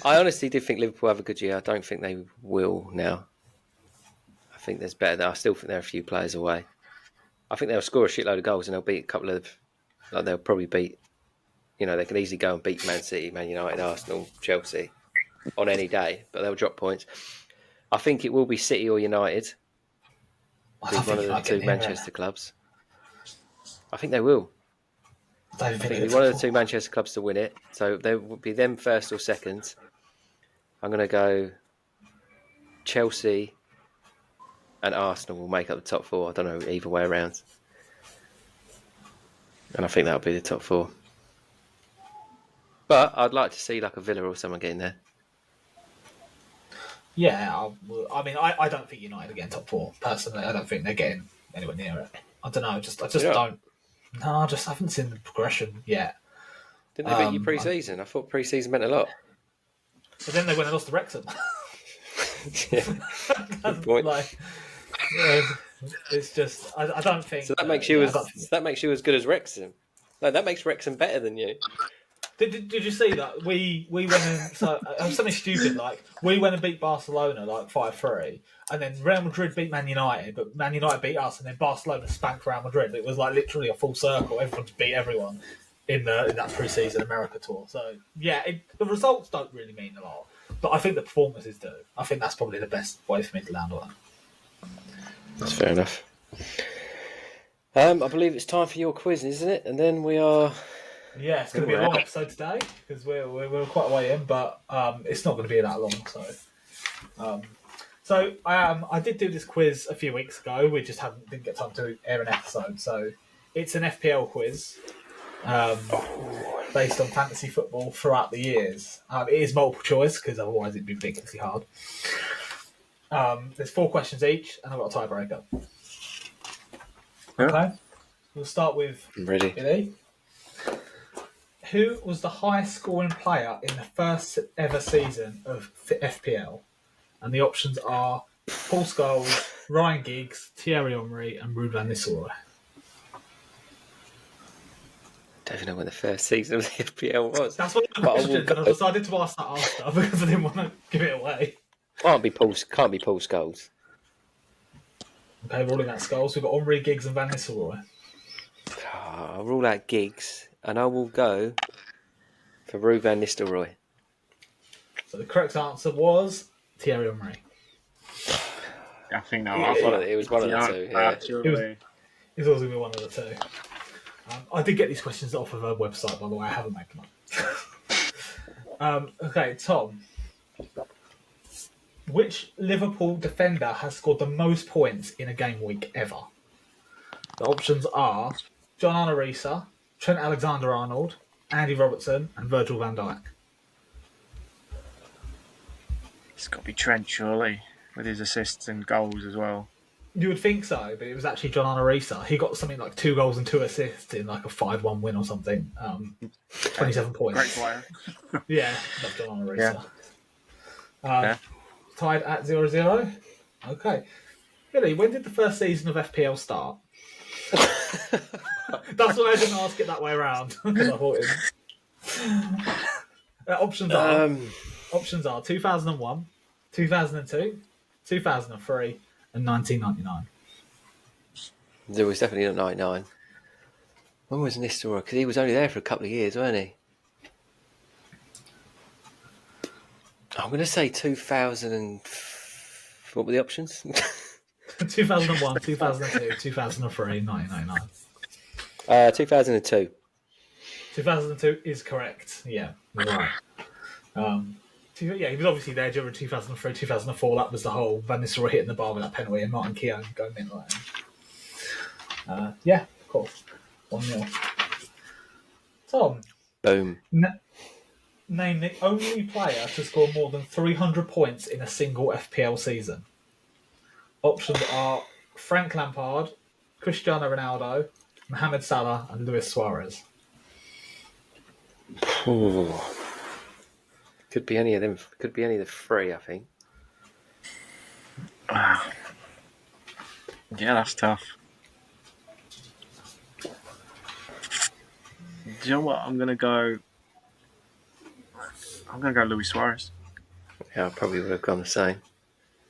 I honestly did think Liverpool have a good year. I don't think they will now. I think there's better. I still think they're a few players away. I think they'll score a shitload of goals and they'll beat a couple of. Like they'll probably beat. They can easily go and beat Man City, Man United, Arsenal, Chelsea on any day, but they'll drop points. I think it will be City or United. Be one of the two Manchester clubs. I think they will. I think it'll be one of the two Manchester clubs to win it. So there will be them first or second. I'm going to go Chelsea and Arsenal will make up the top 4. I don't know, either way around. And I think that'll be the top 4. But I'd like to see like a Villa or someone getting there. Yeah, I mean, I don't think United are getting top 4 personally. I don't think they're getting anywhere near it. I don't know. I just don't. No, I just haven't seen the progression yet. Didn't they beat you pre-season? I thought pre-season meant a lot. But then they went and lost to Wrexham. Good point. It's just I don't think. So that makes you as good as Wrexham. No, that makes Wrexham better than you. Did you see that we went and something stupid like we went and beat Barcelona like 5-3, and then Real Madrid beat Man United, but Man United beat us, and then Barcelona spanked Real Madrid. It was like literally a full circle. Everyone's beat everyone in that pre-season America tour. So yeah, the results don't really mean a lot, but I think the performances do. I think that's probably the best way for me to land on it. That's fair enough. I believe it's time for your quiz, isn't it? And then we are. Yeah, it's going to be a long episode today because we're quite a way in, but it's not going to be that long. So I did do this quiz a few weeks ago. We just didn't get time to air an episode. So it's an FPL quiz based on fantasy football throughout the years. It is multiple choice because otherwise it'd be ridiculously hard. There's 4 questions each, and I've got a tiebreaker. Okay, we'll start with ready. Billy. Who was the highest scoring player in the first ever season of FPL? And the options are Paul Scholes, Ryan Giggs, Thierry Henry, and Ruud van Nistelrooy. Don't even know when the first season of the FPL was. That's one of the questions, and I decided to ask that after because I didn't want to give it away. Can't be Paul Scholes. Okay, ruling out Scholes. We've got Henry, Giggs, and Van Nistelrooy. I'll rule out Giggs, and I will go for Ruud van Nistelrooy. So the correct answer was Thierry Henry. I think no. It was one of the two. Yeah. It was also going to be one of the two. I did get these questions off of a website, by the way. I haven't made them up. Okay, Tom. Which Liverpool defender has scored the most points in a game week ever? The options are John Arnorisa, Trent Alexander-Arnold, Andy Robertson, and Virgil van Dijk. It's got to be Trent, surely, with his assists and goals as well. You would think so, but it was actually John Arnorisa. He got something like 2 goals and 2 assists in like a 5-1 win or something. 27 points. Great player. Yeah, love John Arnorisa. Tied at 0-0. Okay. Billy, when did the first season of FPL start? That's why I didn't ask it that way around. Because I thought options are 2001, 2002, 2003, and 1999. There was definitely not 99. When was Nistelrooy? Because he was only there for a couple of years, weren't he? I'm going to say 2000 and... What were the options? 2001, 2002, 2003, 1999. 2002. 2002 is correct. Yeah, you're right. Yeah, he was obviously there during 2003, 2004. That was the whole Van Nistelrooy hitting the bar with that penalty and Martin Keown going in like that. Yeah, cool. 1-0. Tom. Boom. Name the only player to score more than 300 points in a single FPL season. Options are Frank Lampard, Cristiano Ronaldo, Mohamed Salah, and Luis Suarez. Ooh. Could be any of them. Could be any of the three, I think. Yeah, that's tough. Do you know what? I'm gonna go Luis Suarez. Yeah, I probably would have gone the same.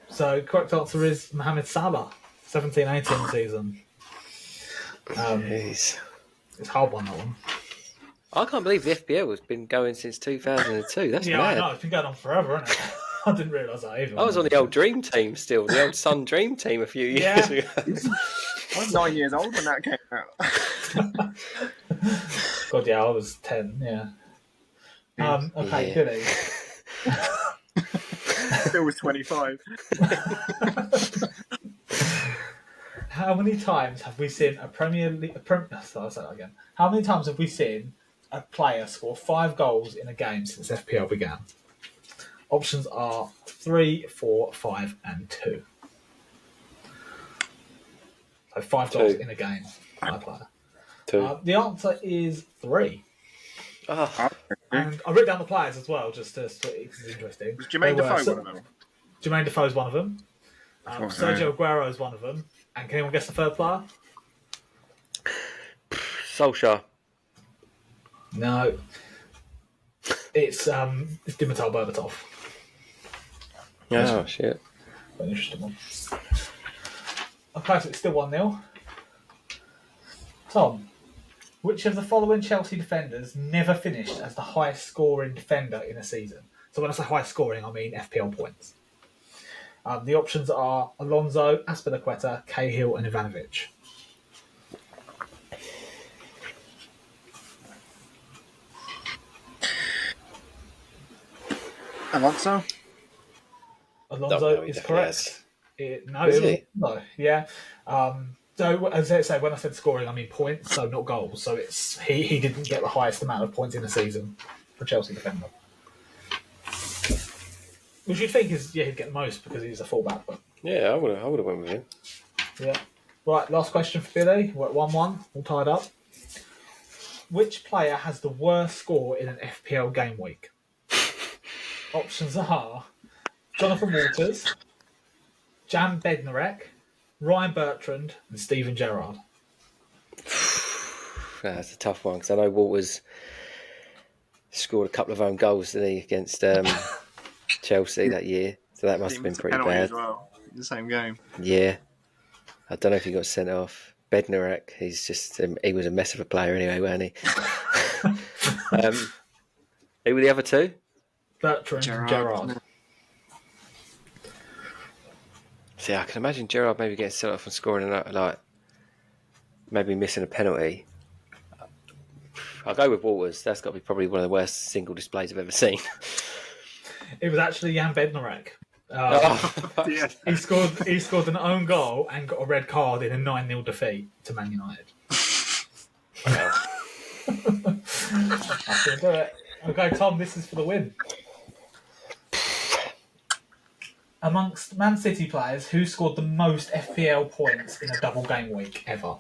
So, correct answer is Mohamed Salah, 17-18 season. Jeez. It's a hard one, that one. I can't believe the FPL has been going since 2002. That's Yeah, mad. I know. It's been going on forever, hasn't it? I didn't realise that either. I was on the old Dream Team still, the old Sun Dream Team a few years ago. I was 9 years old when that came out. God, yeah, I was 10, yeah. Okay, Yeah. Billy. Still was 25. How many times have we seen a Premier League... I'll say that again. How many times have we seen a player score 5 goals in a game since FPL began? Options are 3, 4, 5, and 2. So 5 goals in a game by a player. 2. The answer is 3. Oh, And I wrote down the players as well, just to it's interesting. Was Jermaine They were Defoe one of them? Jermaine Defoe's one of them. Sergio Aguero is one of them. And can anyone guess the third player? Solskjaer. No. It's Dimitar Berbatov. Oh, shit. An interesting one. Okay, so it's still 1-0. Tom, which of the following Chelsea defenders never finished as the highest scoring defender in a season? So when I say highest scoring, I mean FPL points. The options are Alonso, Azpilicueta, Cahill, and Ivanovic. Alonso? Alonso is correct. No, yeah. So as I say, when I said scoring, I mean points, so not goals. So it's he didn't get the highest amount of points in a season for Chelsea defender. Which you'd think is he'd get the most because he's a fullback, but Yeah, I would have went with him. yeah. Right, last question for Billy. We're at 1-1, all tied up. Which player has the worst score in an FPL game week? Options are Jonathan Walters, Jan Bednarek, Ryan Bertrand, and Steven Gerrard. That's a tough one because I know Walters scored a couple of own goals, didn't he, against Chelsea that year? So that must have been pretty Penalty bad. as well. The same game. Yeah. I don't know if he got sent off. Bednarek, he's just he was a mess of a player anyway, wasn't he? Who were the other two? Bertrand and Gerrard. See, I can imagine Gerrard maybe getting sent off and scoring like maybe missing a penalty. I'll go with Walters. That's got to be probably one of the worst single displays I've ever seen. It was actually Jan Bednarek. Yeah. He scored an own goal and got a red card in a 9-0 defeat to Man United. I can do it. Okay, Tom, this is for the win. Amongst Man City players, who scored the most FPL points in a double game week ever?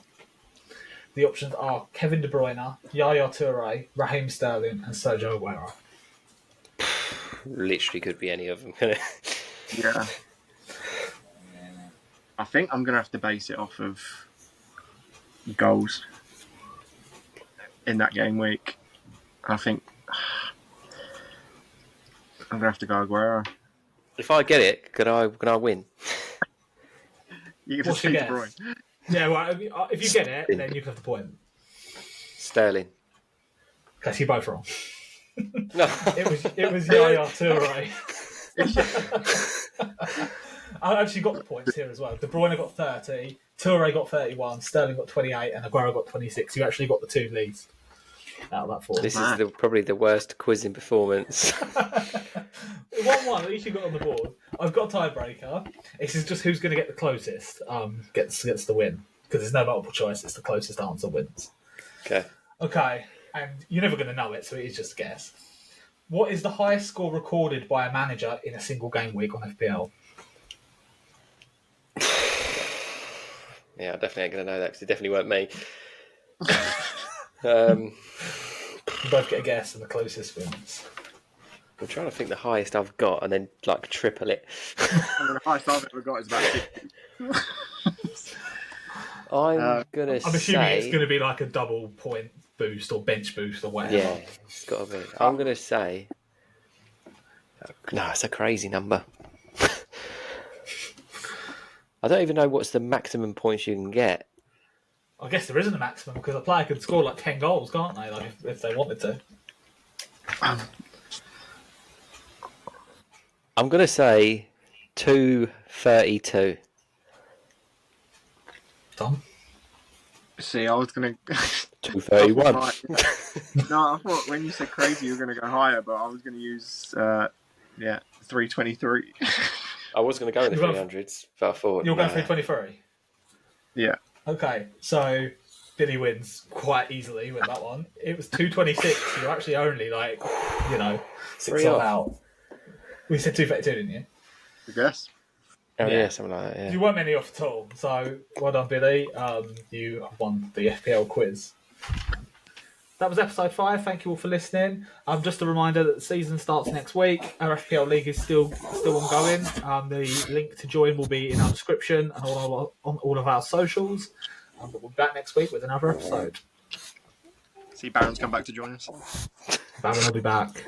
The options are Kevin De Bruyne, Yaya Toure, Raheem Sterling, and Sergio Aguero. Literally could be any of them. Yeah. I think I'm going to have to base it off of goals in that game week. I think I'm going to have to go Aguero. If I get it, can I win? You can What's just your De guess? Bruyne. Yeah, well, if you get it, then you can have the point. Sterling. Because you're both wrong. No. It was Yaya Toure. I actually got the points here as well. De Bruyne got 30, Toure got 31, Sterling got 28, and Aguero got 26. You actually got the two least out of that four. This is probably the worst quizzing performance. 1-1, at least you got on the board. I've got a tiebreaker. This is just who's going to get the closest gets the win. Because there's no multiple choice, it's the closest answer wins. Okay, and you're never going to know it, so it is just a guess. What is the highest score recorded by a manager in a single game week on FPL? Yeah, I definitely ain't going to know that because it definitely weren't me. You both get a guess and the closest wins. I'm trying to think the highest I've got and then like triple it. The highest I've ever got is about 50. I'm going to say... I'm assuming it's going to be like a double point boost or bench boost or whatever. Yeah, it's got to be. I'm going to say... No, it's a crazy number. I don't even know what's the maximum points you can get. I guess there isn't a maximum because a player can score like 10 goals, can't they? Like if they wanted to. I'm going to say 232. Tom? See, I was going to... 231. No, I thought when you said crazy, you were going to go higher, but I was going to use, 323. I was going to go in the 300s, but I thought... You're going 323? Yeah. Okay, so Billy wins quite easily with that one. It was 226. You're actually only like, 6 out. We said 232, didn't you? I guess. Oh, yeah, something like that, yeah. You weren't many off at all. So, well done, Billy. You have won the FPL quiz. That was episode 5. Thank you all for listening. Just a reminder that the season starts next week. Our FPL league is still ongoing. The link to join will be in our description and on all of our socials. But we'll be back next week with another episode. See Baron's come back to join us. Baron will be back.